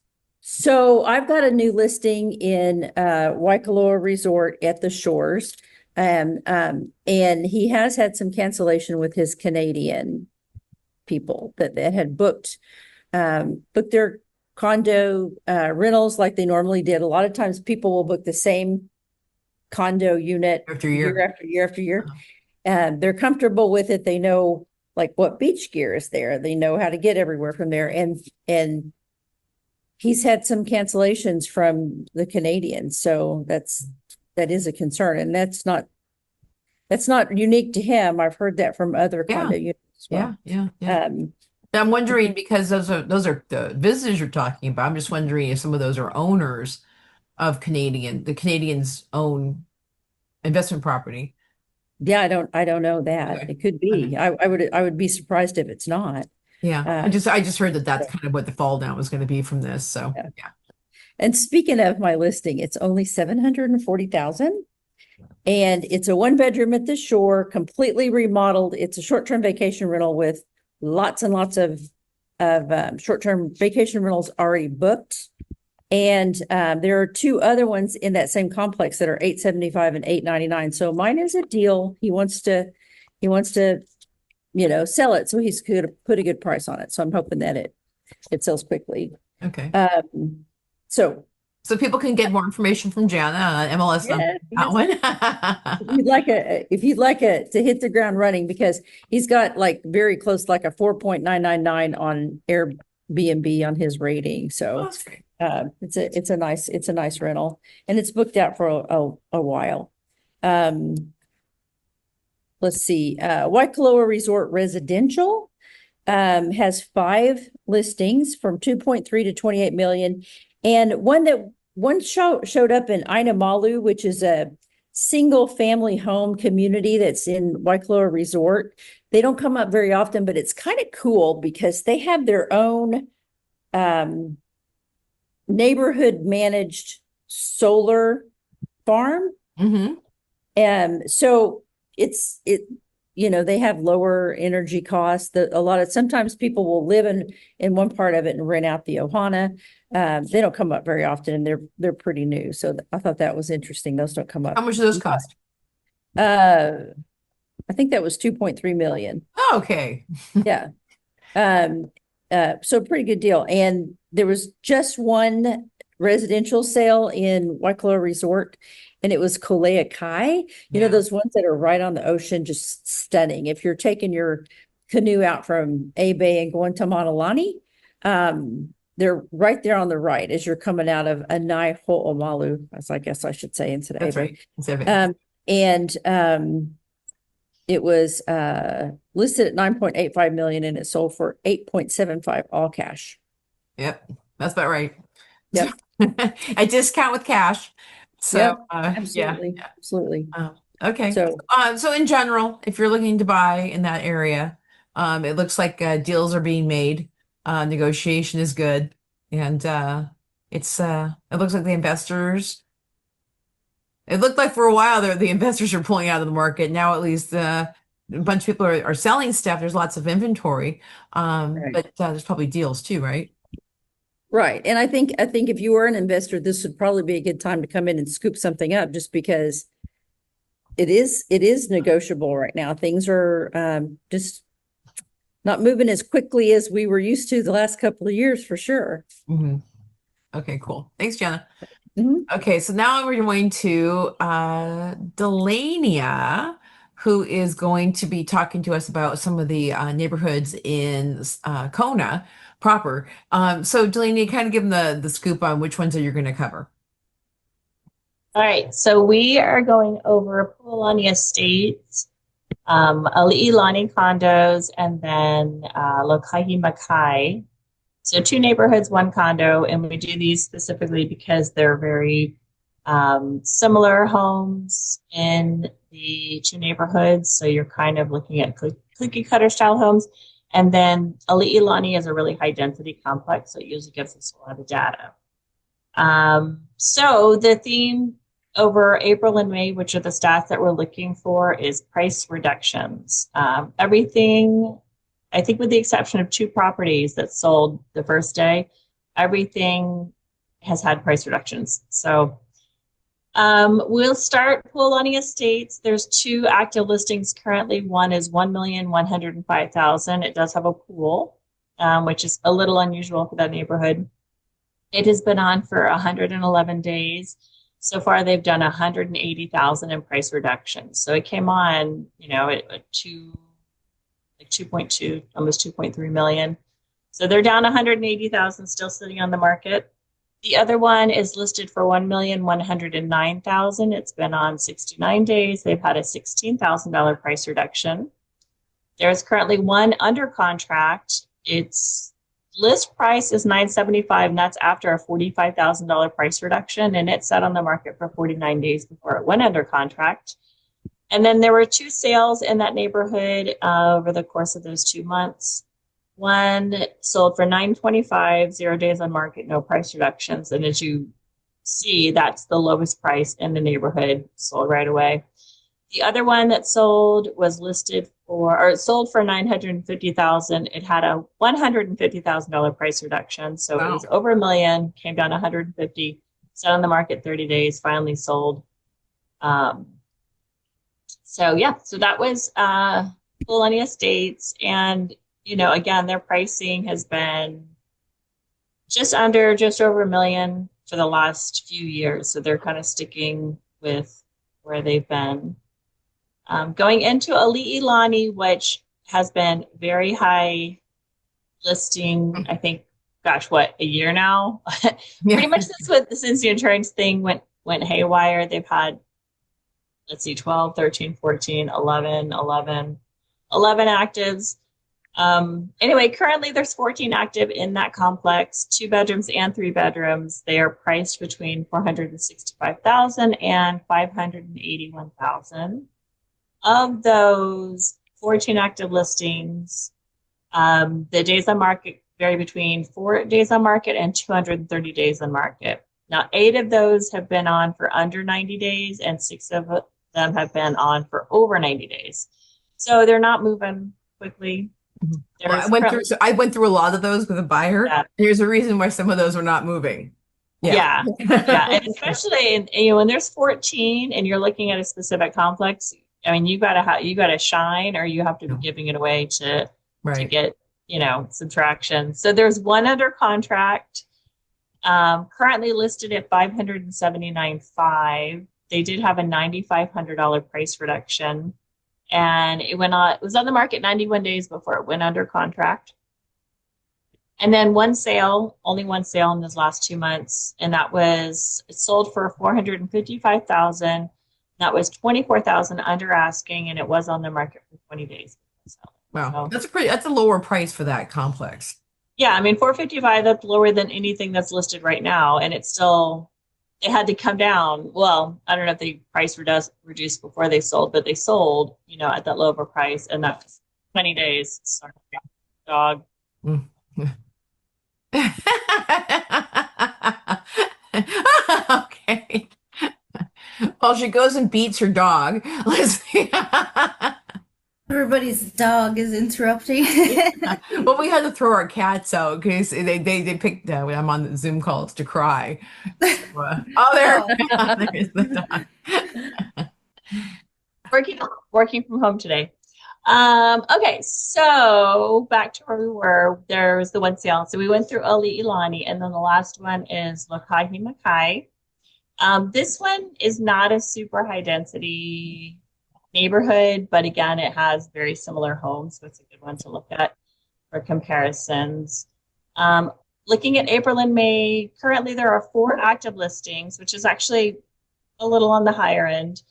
So I've got a new listing in Waikoloa Resort at the Shores. And he has had some cancellation with his Canadian people that had booked their condo rentals like they normally did. A lot of times people will book the same condo unit After year year. after year after year. And they're comfortable with it. They know like what beach gear is there. They know how to get everywhere from there. And he's had some cancellations from the Canadians. So that is a concern. And that's not unique to him. I've heard that from other condo units as well. Yeah. I'm wondering, because those are the visitors you're talking about. I'm just wondering if some of those are owners of the Canadians own investment property. Yeah, I don't know that. Okay. It could be. I would be surprised if it's not. Yeah. I just heard that that's kind of what the fall down was going to be from this. So Yeah. yeah. And speaking of my listing, it's only 740,000. And it's a 1-bedroom at the shore, completely remodeled. It's a short-term vacation rental with lots and lots of short-term vacation rentals already booked. And there are 2 other ones in that same complex that are 875 and 899. So mine is a deal. He wants to, sell it. So he's going to put a good price on it. So I'm hoping that it sells quickly. Okay. So So people can get more information from Jana on MLS on that one. if you'd like to hit the ground running, because he's got like very close, like a 4.999 on Airbnb on his rating. So That's great. it's a nice rental, and it's booked out for a while. Let's see. Waikoloa Resort Residential has 5 listings from 2.3 to 28 million. And one showed up in Ainamalu, which is a single family home community that's in Waikoloa Resort. They don't come up very often, but it's kind of cool because they have their own neighborhood managed solar farm. Mm-hmm. So they have lower energy costs. Sometimes people will live in one part of it and rent out the ohana. They don't come up very often, and they're pretty new. So I thought that was interesting. Those don't come up. How much do those cost? I think that was 2.3 million. Oh, okay. Yeah. So pretty good deal. And there was just one residential sale in Waikoloa Resort, and it was Kolea Kai. You know, those ones that are right on the ocean, just stunning. If you're taking your canoe out from A Bay and going to Matalani, they're right there on the right as you're coming out of Anai Ho'omalu, as I guess I should say in today. That's right. And it was listed at 9.85 million and it sold for 8.75 all cash. Yep, that's about right. Yep. A discount with cash. So, Yep, yeah. absolutely, absolutely. Okay. So So in general, if you're looking to buy in that area, it looks like deals are being made. Negotiation is good, and it looks like the investors. It looked like for a while there the investors are pulling out of the market. Now at least a bunch of people are selling stuff. There's lots of inventory, Right. but there's probably deals too, right? right. And I think if you were an investor, this would probably be a good time to come in and scoop something up just because it is negotiable right now. Things are just not moving as quickly as we were used to the last couple of years for sure. Mhm. Okay, cool. Thanks, Jenna. Mhm. Okay, so now we're going to Delania, who is going to be talking to us about some of the neighborhoods in Kona proper. So Delania, kind of give them the scoop on which ones are you going to cover. All right, so we are going over Pualani Estates, Ali'ilani condos, and then Lokahi Makai. So 2 neighborhoods, 1 condo, and we do these specifically because they're very similar homes in the 2 neighborhoods. So you're kind of looking at cookie cutter style homes. And then Ali'ilani is a really high density complex, so it usually gives us a lot of data. So the theme over April and May, which are the stats that we're looking for, is price reductions. Everything, I think with the exception of 2 properties that sold the first day, everything has had price reductions. So we'll start Pualani Estates. There's 2 active listings currently. One is 1,105,000. It does have a pool, which is a little unusual for that neighborhood. It has been on for 111 days. So far, they've done 180,000 in price reductions. So it came on, at 2.2, almost 2.3 million. So they're down 180,000, still sitting on the market. The other one is listed for 1,109,000. It's been on 69 days. They've had a $16,000 price reduction. There's currently one under contract. Its list price is $975, and that's after a $45,000 price reduction, and it sat on the market for 49 days before it went under contract. And then there were 2 sales in that neighborhood over the course of those 2 months. One sold for $925, 0 days on market, no price reductions. And as you see, that's the lowest price in the neighborhood, sold right away. The other one that sold was sold for $950,000. It had a $150,000 price reduction. So It was over $1 million, came down to $150,000, sat on the market 30 days, finally sold. So that was Pualani Estates. And, again, their pricing has been just over $1 million for the last few years. So they're kind of sticking with where they've been. Going into Ali'ilani, which has been very high listing, I think, a year now? Pretty much since the insurance thing went haywire. They've had, 12, 13, 14, 11 actives. Anyway, currently there's 14 active in that complex, 2 bedrooms and 3 bedrooms. They are priced between $465,000 and $581,000. Of those 14 active listings, the days on market vary between 4 days on market and 230 days on market. Now, 8 of those have been on for under 90 days, and 6 of them have been on for over 90 days. So they're not moving quickly. Well, I went through a lot of those with a buyer. Yeah. There's a reason why some of those are not moving. Yeah. And especially when there's 14 and you're looking at a specific complex, I mean, you gotta shine, or you have to be giving it away to get, subtraction. So there's one under contract, currently listed at $579,500. They did have a $9,500 price reduction, and it was on the market 91 days before it went under contract. And then only one sale in those last 2 months, and it sold for 455,000. That was 24,000 under asking, and it was on the market for 20 days. Wow, So, that's a lower price for that complex. yeah, I mean 455, that's lower than anything that's listed right now, and it had to come down. Well, I don't know if the price reduced before they sold, but they sold, at that lower price, and that's 20 days. Sorry, dog. Mm. Okay. Well, she goes and beats her dog. Let's see. Everybody's dog is interrupting. Well, we had to throw our cats out because they picked when I'm on the Zoom calls to cry. So, there, Oh. there's the dog. Working from home today. Okay, so back to where we were. There was the one sale. So we went through Ali Ilani, and then the last one is Lokahi Makai. This one is not a super high density neighborhood, but again, it has very similar homes, so it's a good one to look at for comparisons. Looking at April and May, currently there are 4 active listings, which is actually a little on the higher end.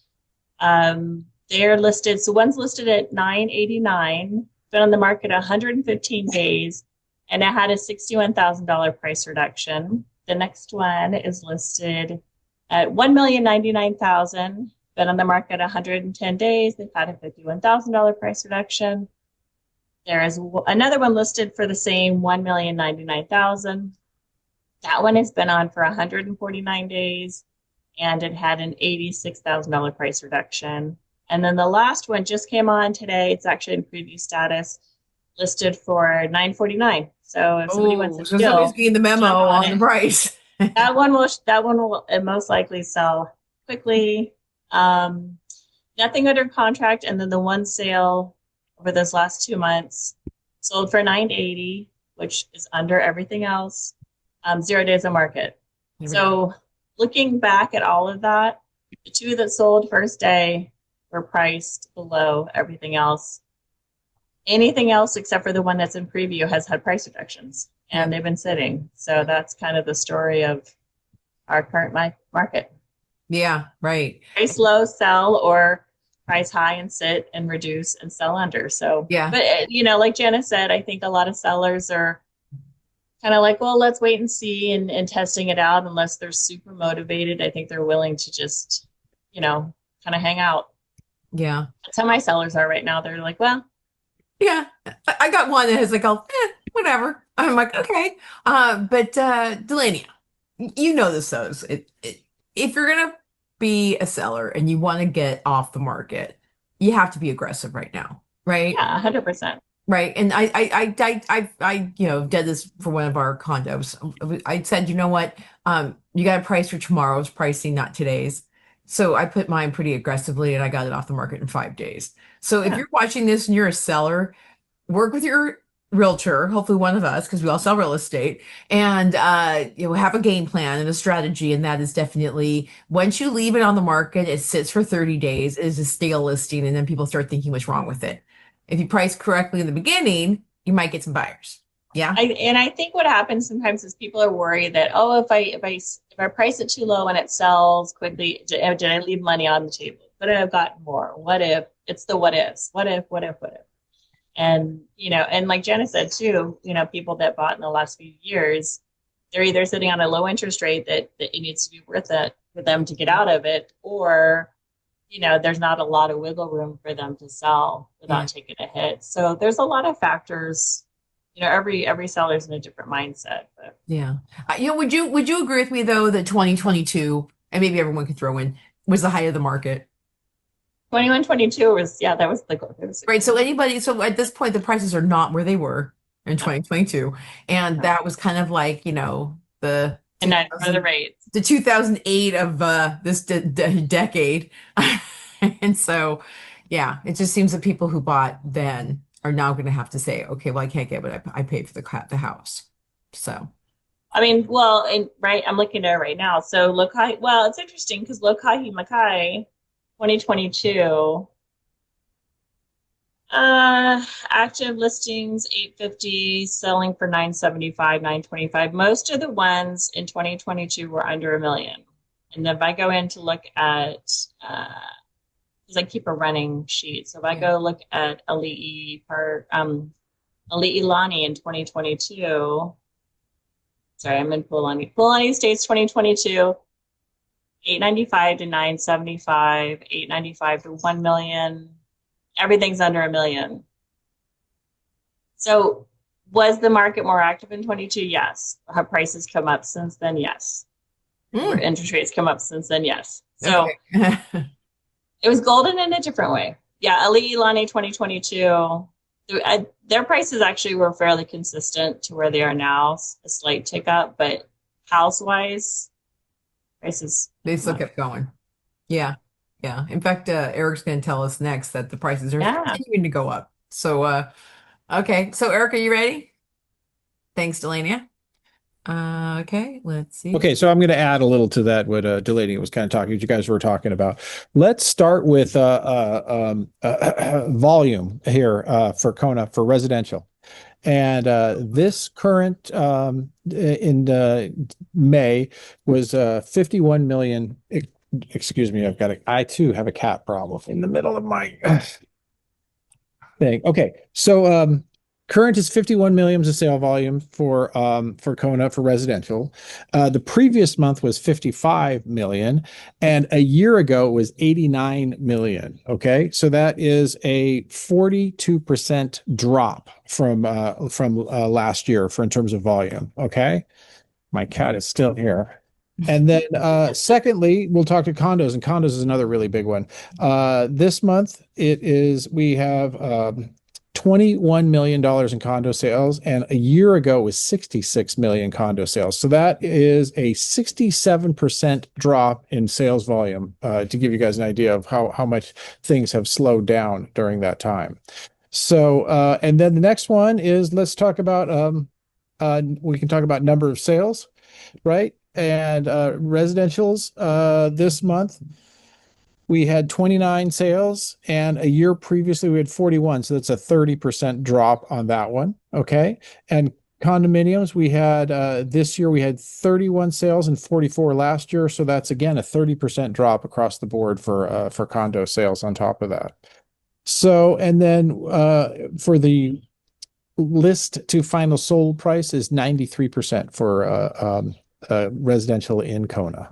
They're listed, so one's listed at $989, been on the market 115 days, and it had a $61,000 price reduction. The next one is listed at $1,099,000, been on the market 110 days. They've had a $51,000 price reduction. There is another one listed for the same $1,099,000. That one has been on for 149 days, and it had an $86,000 price reduction. And then the last one just came on today. It's actually in preview status, listed for $949. So if somebody wants to somebody's getting the memo on the price. that one will most likely sell quickly. Nothing under contract, and then the one sale over those last 2 months sold for $980, which is under everything else. 0 days on market. So looking back at all of that, the 2 that sold first day were priced below everything else. Anything else except for the one that's in preview has had price reductions, and they've been sitting. So that's kind of the story of our current market. Yeah, right. Price low, sell, or price high and sit and reduce and sell under. So, yeah. But, like Janice said, I think a lot of sellers are kind of like, well, let's wait and see and testing it out. Unless they're super motivated, I think they're willing to just, kind of hang out. Yeah. That's how my sellers are right now. They're like, well, yeah, I got one that has like, whatever. I'm like, okay. But Delania, this those. If you're gonna be a seller and you want to get off the market, you have to be aggressive right now, right? Yeah, 100%. Right. And I did this for one of our condos. I said, you know what? You got a price for tomorrow's pricing, not today's. So I put mine pretty aggressively and I got it off the market in 5 days. So if you're watching this and you're a seller, work with your realtor, hopefully one of us, because we all sell real estate, and have a game plan and a strategy. And that is definitely, once you leave it on the market, it sits for 30 days, it is a stale listing, and then people start thinking what's wrong with it. If you price correctly in the beginning, you might get some buyers. Yeah. I think what happens sometimes is people are worried that, if I price it too low and it sells quickly, did I leave money on the table? But I've gotten more. What if? It's the what ifs. What if? And, and like Jenna said too, people that bought in the last few years, they're either sitting on a low interest rate that it needs to be worth it for them to get out of it, or, there's not a lot of wiggle room for them to sell without taking a hit. So there's a lot of factors. Every seller's in a different mindset. But. Yeah. Would you agree with me though that 2022, and maybe everyone could throw in, was the height of the market? 21, 22 was, that was the goal. Right. So at this point, the prices are not where they were in 2022. And that was kind of like, the 2008 of this decade. And so, it just seems that people who bought then are now going to have to say, okay, well, I can't get what I paid for the house. So. I mean, I'm looking at it right now. So it's interesting because Lokahi Makai 2022, Active listings 850, selling for 975, 925. Most of the ones in 2022 were under a million. And if I go in to look at, because I keep a running sheet, so if I go look at Ali'i Lani in 2022, sorry, I'm in Pualani. Pualani States 2022, 895 to 975, 895 to 1 million. Everything's under a million. So was the market more active in 22? Yes. Have prices come up since then? Yes. Or interest rates come up since then? Yes. So Okay. it was golden in a different way. Yeah, Ali'i Lani 2022, their prices actually were fairly consistent to where they are now, a slight tick up, but house-wise, prices. They still kept going. Yeah. Yeah. In fact, Eric's going to tell us next that the prices are continuing to go up. So, okay. So, Eric, are you ready? Thanks, Delania. Okay, let's see. Okay, so I'm going to add a little to that what Delaney was kind of talking, what you guys were talking about. Let's start with volume here for Kona for residential. And this current in May was 51 million. Excuse me, I too have a cat problem in the middle of my thing. Okay, so current is 51 million of sale volume for Kona for residential. The previous month was 55 million, and a year ago it was 89 million. Okay, so that is a 42% drop from last year in terms of volume. Okay, my cat is still here. And then secondly, we'll talk to condos, and condos is another really big one. This month we have $21 million in condo sales, and a year ago was 66 million condo sales. So that is a 67% drop in sales volume, to give you guys an idea of how much things have slowed down during that time. So, and then the next one is, let's talk about, we can talk about number of sales, right? And residentials this month, we had 29 sales, and a year previously we had 41. So that's a 30% drop on that one. Okay. And condominiums, we had this year we had 31 sales and 44 last year. So that's again a 30% drop across the board for condo sales on top of that. So, and then for the list to final sold price is 93% for residential in Kona.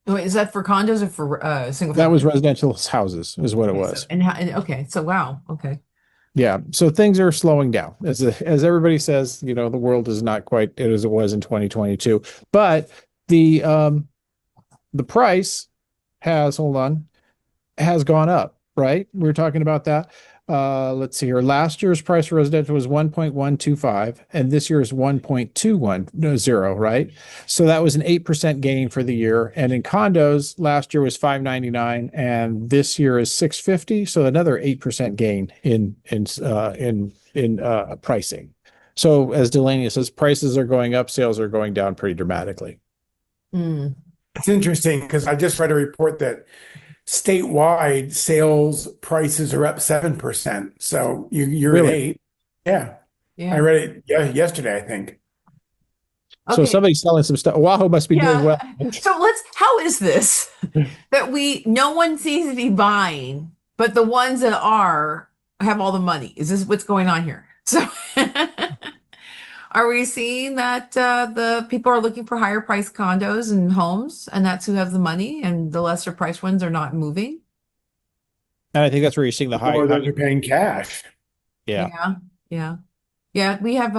Wait, is that for condos or for single That family? was residential houses is what it Okay, was. so, okay, so wow, okay. Yeah, so things are slowing down. As everybody says, the world is not quite as it was in 2022. But the price has gone up, right? We were talking about that. Let's see here. Last year's price for residential was 1.125, and this year is 1.210, right? So that was an 8% gain for the year. And in condos, last year was 599, and this year is 650. So another 8% gain in pricing. So as Delaney says, prices are going up, sales are going down pretty dramatically. It's interesting because I just read a report that statewide sales prices are up 7%. So you're Really? at 8. Yeah. Yeah. I read it yesterday, I think. So Okay. somebody's selling some stuff. Oahu must be doing well. So how is this that no one seems to be buying, but the ones that have all the money? Is this what's going on here? So are we seeing that the people are looking for higher priced condos and homes, and that's who have the money, and the lesser priced ones are not moving? And I think that's where you're seeing the high. Or those are paying cash. Yeah. Yeah. We have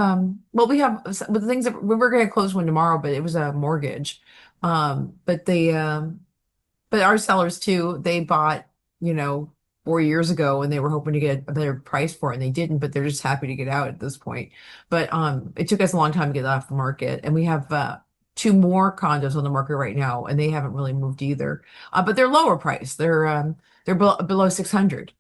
we have the things that we're going to close one tomorrow, but it was a mortgage. But our sellers too, they bought 4 years ago, and they were hoping to get a better price for it, and they didn't, but they're just happy to get out at this point. But it took us a long time to get that off the market, and we have 2 more condos on the market right now, and they haven't really moved either. But they're lower priced. They're below 600.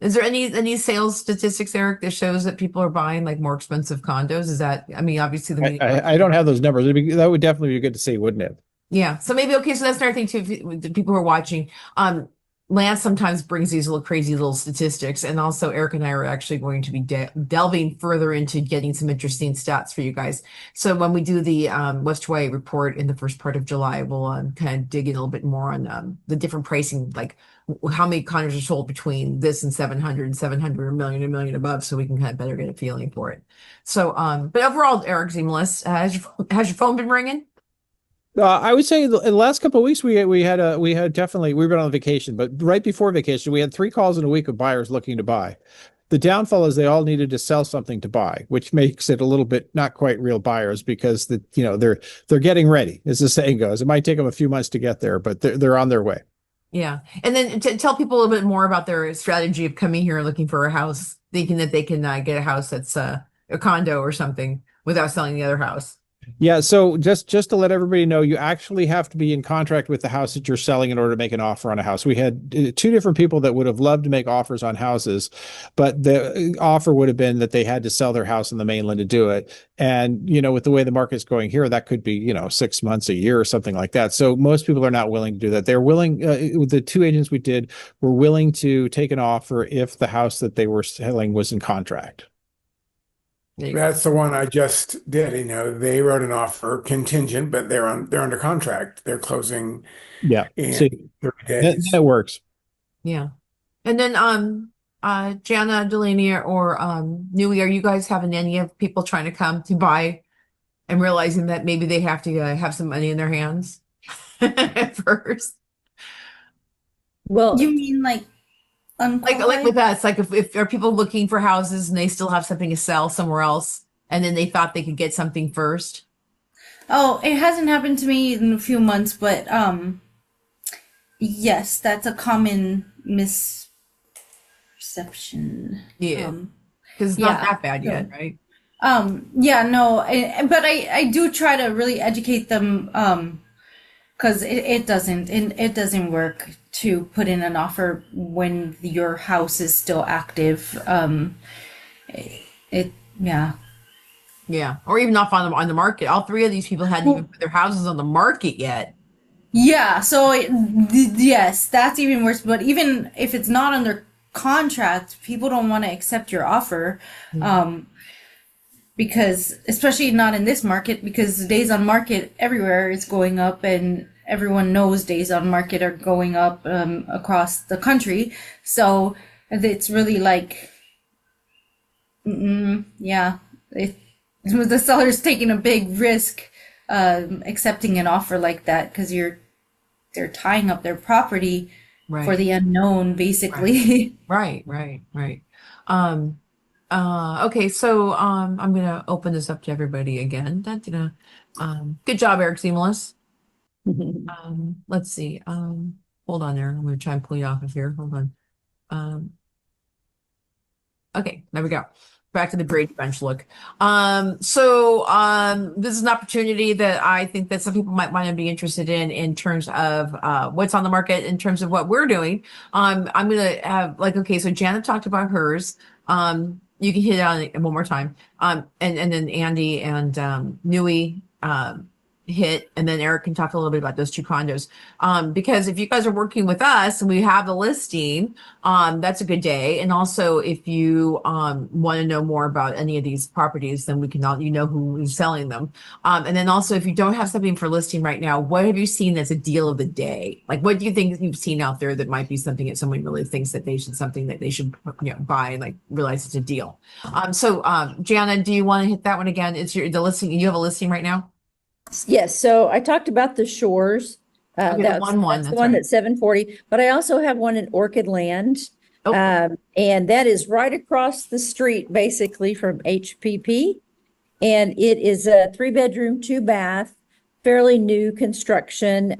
Is there any sales statistics, Eric, that shows that people are buying like more expensive condos? Is that, obviously I don't have those numbers. That would definitely be good to see, wouldn't it? Yeah. So maybe, okay. So that's another thing too, the people who are watching, Lance sometimes brings these little crazy little statistics, and also Eric and I are actually going to be delving further into getting some interesting stats for you guys. So when we do the West Hawaii report in the first part of July, we'll kind of dig in a little bit more on the different pricing, like how many condos are sold between this and 700, 700, a million, a million above, so we can kind of better get a feeling for it. So, but overall, Eric Seamless, has your phone been ringing? I would say in the last couple of weeks we had definitely we've been on vacation, but right before vacation we had 3 calls in a week of buyers looking to buy. The downfall is they all needed to sell something to buy, which makes it a little bit not quite real buyers because they're getting ready, as the saying goes. It might take them a few months to get there, but they're on their way. Yeah. And then to tell people a little bit more about their strategy of coming here looking for a house, thinking that they can get a house that's a condo or something without selling the other house. Yeah, so just to let everybody know, you actually have to be in contract with the house that you're selling in order to make an offer on a house. We had 2 different people that would have loved to make offers on houses, but the offer would have been that they had to sell their house on the mainland to do it. And, with the way the market's going here, that could be, 6 months, a year or something like that. So most people are not willing to do that. They're willing, the 2 agents we did were willing to take an offer if the house that they were selling was in contract. That's the one I just did. They wrote an offer contingent, but they're under contract. They're closing Yeah. in See, 30 days. that works. Yeah. And then Jana, Delaney, or Nui, are you guys having any of people trying to come to buy and realizing that maybe they have to have some money in their hands first? Well, You mean like Like with us, like if are people looking for houses and they still have something to sell somewhere else, and then they thought they could get something first? Oh, it hasn't happened to me in a few months, but yes, that's a common misperception. Yeah, because it's not yeah. that bad yet, right? Yeah, no, but I do try to really educate them, because it doesn't work to put in an offer when your house is still active. Yeah. Yeah, or even off on the market. All 3 of these people hadn't even put their houses on the market yet. Yeah, so yes, that's even worse. But even if it's not under contract, people don't want to accept your offer, because especially not in this market, because days on market everywhere is going up, and everyone knows days on market are going up across the country. So it's really like, yeah, the seller's taking a big risk accepting an offer like that, because they're tying up their property for the unknown, basically. Right. Okay, so I'm gonna open this up to everybody again. Good job, Eric Seamless. Let's see. Hold on there. I'm gonna try and pull you off of here. Hold on. Okay, there we go. Back to the Brady Bunch look. This is an opportunity that I think that some people might want to be interested in terms of what's on the market, in terms of what we're doing. I'm gonna have okay, so Janet talked about hers. You can hit it on it one more time. And then Andy and Nui hit, and then Eric can talk a little bit about those 2 condos. Because if you guys are working with us and we have the listing, that's a good day. And also if you want to know more about any of these properties, then we can who is selling them. And then also if you don't have something for listing right now, what have you seen that's a deal of the day? Like what do you think you've seen out there that might be something that someone really thinks that they should buy and realize it's a deal? Jana, do you want to hit that one again? It's the listing. You have a listing right now? yes. So I talked about the Shores. Okay, That's the one, the that's one right. that's 740, but I also have one in Orchid Land. Oh. And that is right across the street, basically from HPP. And it is a 3-bedroom, 2-bath, fairly new construction.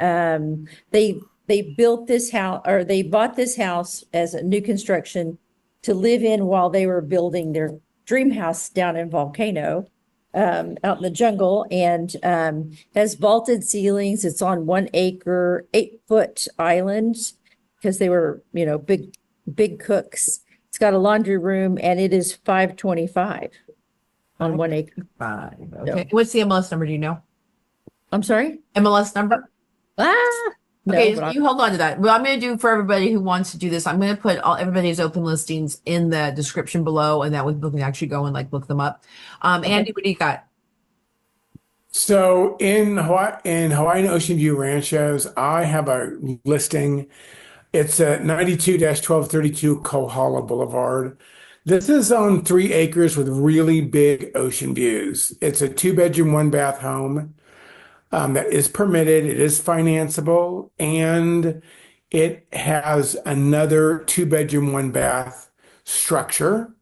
They built this house, or they bought this house as a new construction to live in while they were building their dream house down in Volcano, out in the jungle, and has vaulted ceilings. It's on 1 acre, 8-foot island, because they were, big cooks. It's got a laundry room, and it is 525 on 1 acre. 5. Okay. What's the MLS number? Do you know? I'm sorry? MLS number? Ah, Okay, but you hold on to that. What I'm going to do for everybody who wants to do this, I'm going to put all everybody's open listings in the description below, and that way people can actually go and like look them up. Andy, what do you got? So in Hawaii and Ocean View Ranchos, I have a listing. It's at 92-1232 Kohala Boulevard. This is on 3 acres with really big ocean views. It's a 2 bedroom, 1 bath home that is permitted. It is financeable, and it has another 2 bedroom, 1 bath structure.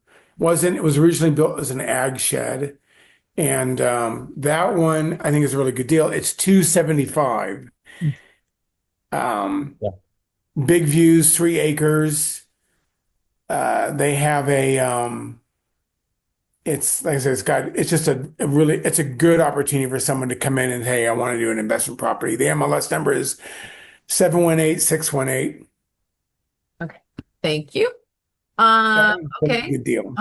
It was originally built as an ag shed. And that one I think is a really good deal. It's 275. Yeah. Big views, 3 acres. They have it's like I said, it's just it's a good opportunity for someone to come in and, hey, I want to do an investment property. The MLS number is 718-618. Okay, thank you. That one's a Okay. good deal.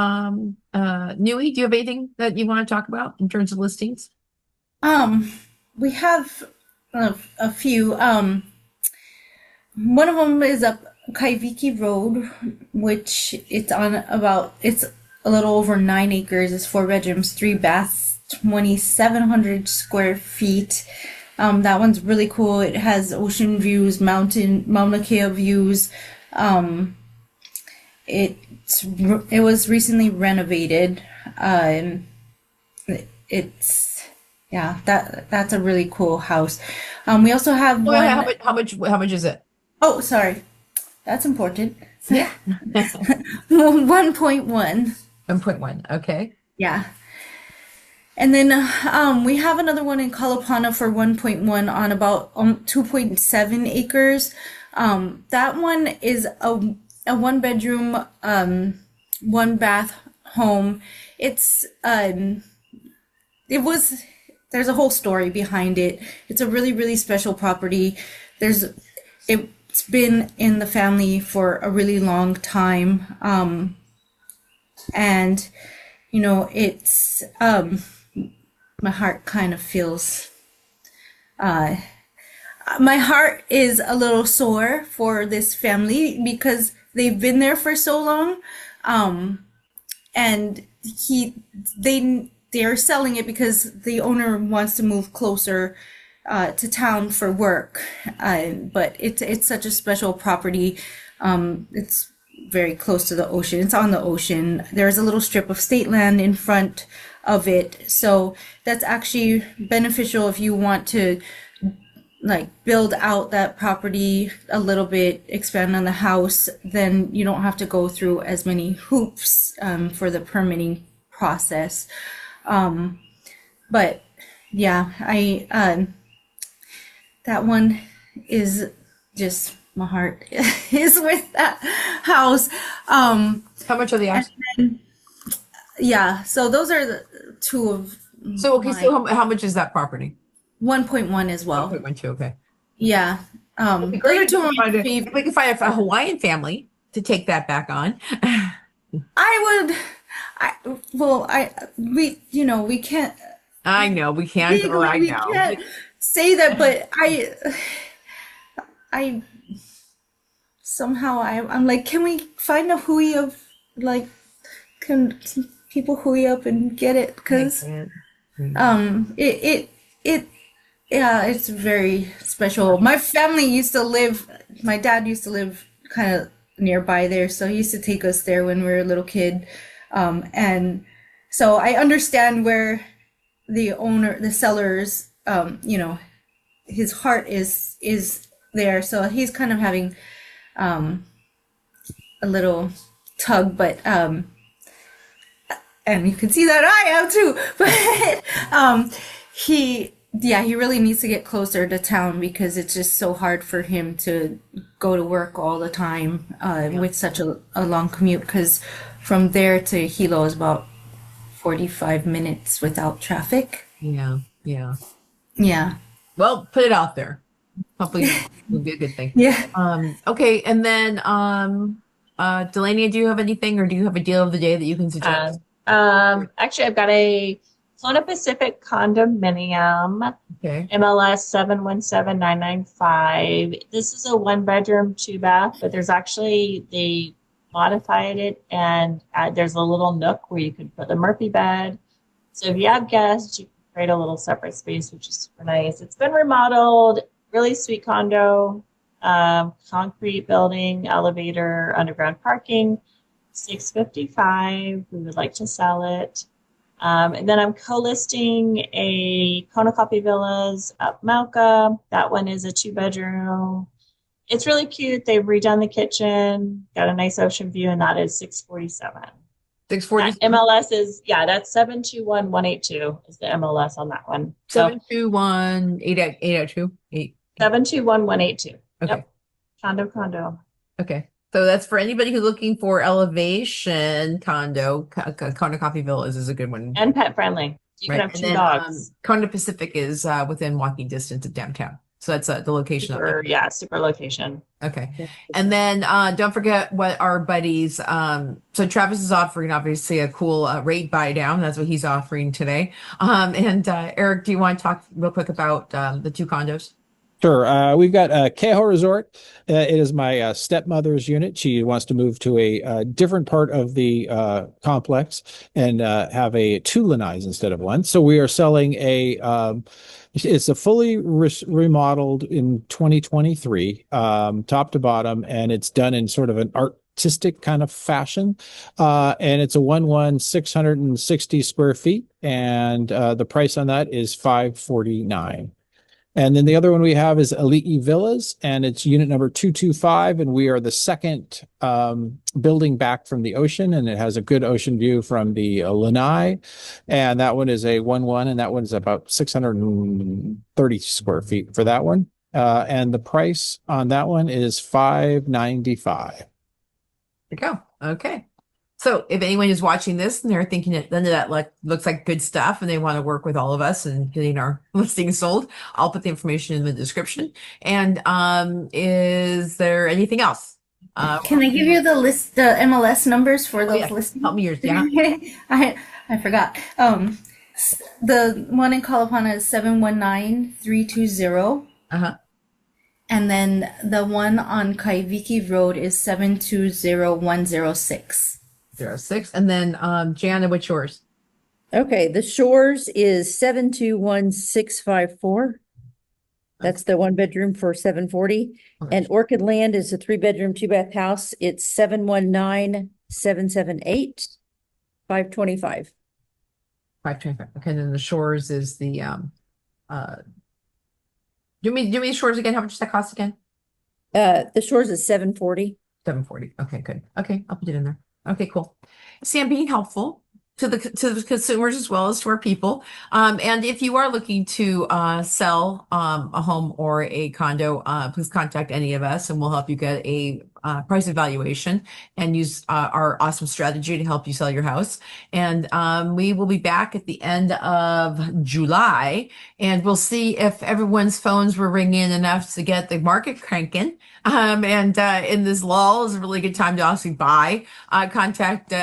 Nui, do you have anything that you want to talk about in terms of listings? We have a few. One of them is up Kaiviki Road, which it's a little over 9 acres. It's 4 bedrooms, 3 baths, 2,700 square feet. That one's really cool. It has ocean views, Mauna Kea views. It was recently renovated. That's a really cool house. We also have Well, one. how much is it? Oh, sorry, that's important. Yeah. 1.1. 1.1. Okay. Yeah. And then we have another one in Kalapana for 1.1 on about 2.7 acres. That one is a 1 bedroom, 1 bath home. There's a whole story behind it. It's a really, really special property. It's been in the family for a really long time. And it's my heart kind of feels my heart is a little sore for this family because they've been there for so long. And they're selling it because the owner wants to move closer to town for work. But it's such a special property. It's very close to the ocean. It's on the ocean. There's a little strip of state land in front of it. So that's actually beneficial if you want to like build out that property a little bit, expand on the house, then you don't have to go through as many hoops for the permitting process. But yeah, that one is just, my heart is with that house. How much are the house? Yeah, so those are the two of So okay, so how much is that property? 1.1 as well. 1.12. Okay. Yeah. It'd be great Those are two if of my we favorite. can find a Hawaiian family to take that back on. We can't. I know we can't. Legally, I we know. can't say that, but I somehow I'm like, can we find a hui of like, can people hui up and get it? Because yeah, it's very special. My dad used to live kind of nearby there, so he used to take us there when we were a little kid. And so I understand where the seller's, his heart is there. So he's kind of having a little tug, but and you can see that I am too. But he really needs to get closer to town because it's just so hard for him to go to work all the time with such a long commute. Because from there to Hilo is about 45 minutes without traffic. Yeah. Yeah. Well, put it out there. Hopefully it'll be a good thing. Yeah. Okay, and then Delaney, do you have anything or do you have a deal of the day that you can suggest? Actually, I've got a Kona Pacific condominium, Okay. MLS 717995. This is a 1 bedroom, 2 bath, but they modified it and there's a little nook where you can put the Murphy bed. So if you have guests, you can create a little separate space, which is super nice. It's been remodeled, really sweet condo, concrete building, elevator, underground parking, 655. We would like to sell it. And then I'm co-listing a Kona Coffee Villas up Mauka. That one is a 2 bedroom. It's really cute. They've redone the kitchen, got a nice ocean view, and that is 647. 640. MLS is, that's 721182 is the MLS on that one. So 721-882. 721182. Okay. Yep. Condo. Okay. So that's for anybody who's looking for elevation condo. Condo Coffee Villas is a good one. And pet friendly. You Right. can have And two then, dogs. Condo Pacific is within walking distance of downtown. So that's the location of it. Super location. Okay. And then don't forget what our buddies, so Travis is offering obviously a cool rate buy down. That's what he's offering today. And Eric, do you want to talk real quick about the 2 condos? Sure. We've got Keho Resort. It is my stepmother's unit. She wants to move to a different part of the complex and have a 2 lanais instead of 1. So we are selling it's a fully remodeled in 2023, top to bottom, and it's done in sort of an artistic kind of fashion. And it's a 660 square feet, and the price on that is $549. And then the other one we have is Elite Villas, and it's unit number 225, and we are the second building back from the ocean, and it has a good ocean view from the lanai. And that one is a 1-1, and that one's about 630 square feet for that one. And the price on that one is $595. There you go. Okay. So if anyone is watching this and they're thinking that none of that looks like good stuff and they want to work with all of us and getting our listings sold, I'll put the information in the description. And is there anything else? Can I give you the MLS numbers for those listings? Help me yours. Yeah. I forgot. The one in Kalapana is 719320. And then the one on Kaiviki Road is 720106. 06. And then Jana, what's yours? Okay, the Shores is 721654. That's the 1 bedroom for 740. And Orchid Land is a 3 bedroom, 2 bath house. It's 719778, 525. 525. Okay, and then the Shores is the do me Shores again. How much does that cost again? The Shores is 740. 740. Okay, good. Okay, I'll put it in there. Okay, cool. See, I'm being helpful to the consumers as well as to our people. And if you are looking to sell a home or a condo, please contact any of us and we'll help you get a price evaluation and use our awesome strategy to help you sell your house. And we will be back at the end of July, and we'll see if everyone's phones were ringing enough to get the market cranking. And in this lull is a really good time to also buy. Contact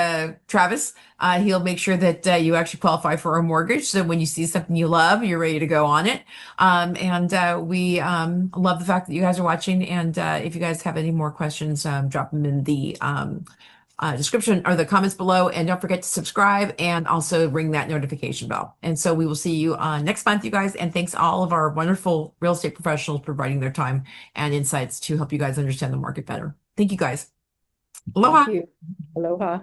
Travis. He'll make sure that you actually qualify for a mortgage. So when you see something you love, you're ready to go on it. And we love the fact that you guys are watching. And if you guys have any more questions, drop them in the description or the comments below. And don't forget to subscribe and also ring that notification bell. And so we will see you next month, you guys. And thanks all of our wonderful real estate professionals providing their time and insights to help you guys understand the market better. Thank you guys. Aloha. Thank you. Aloha.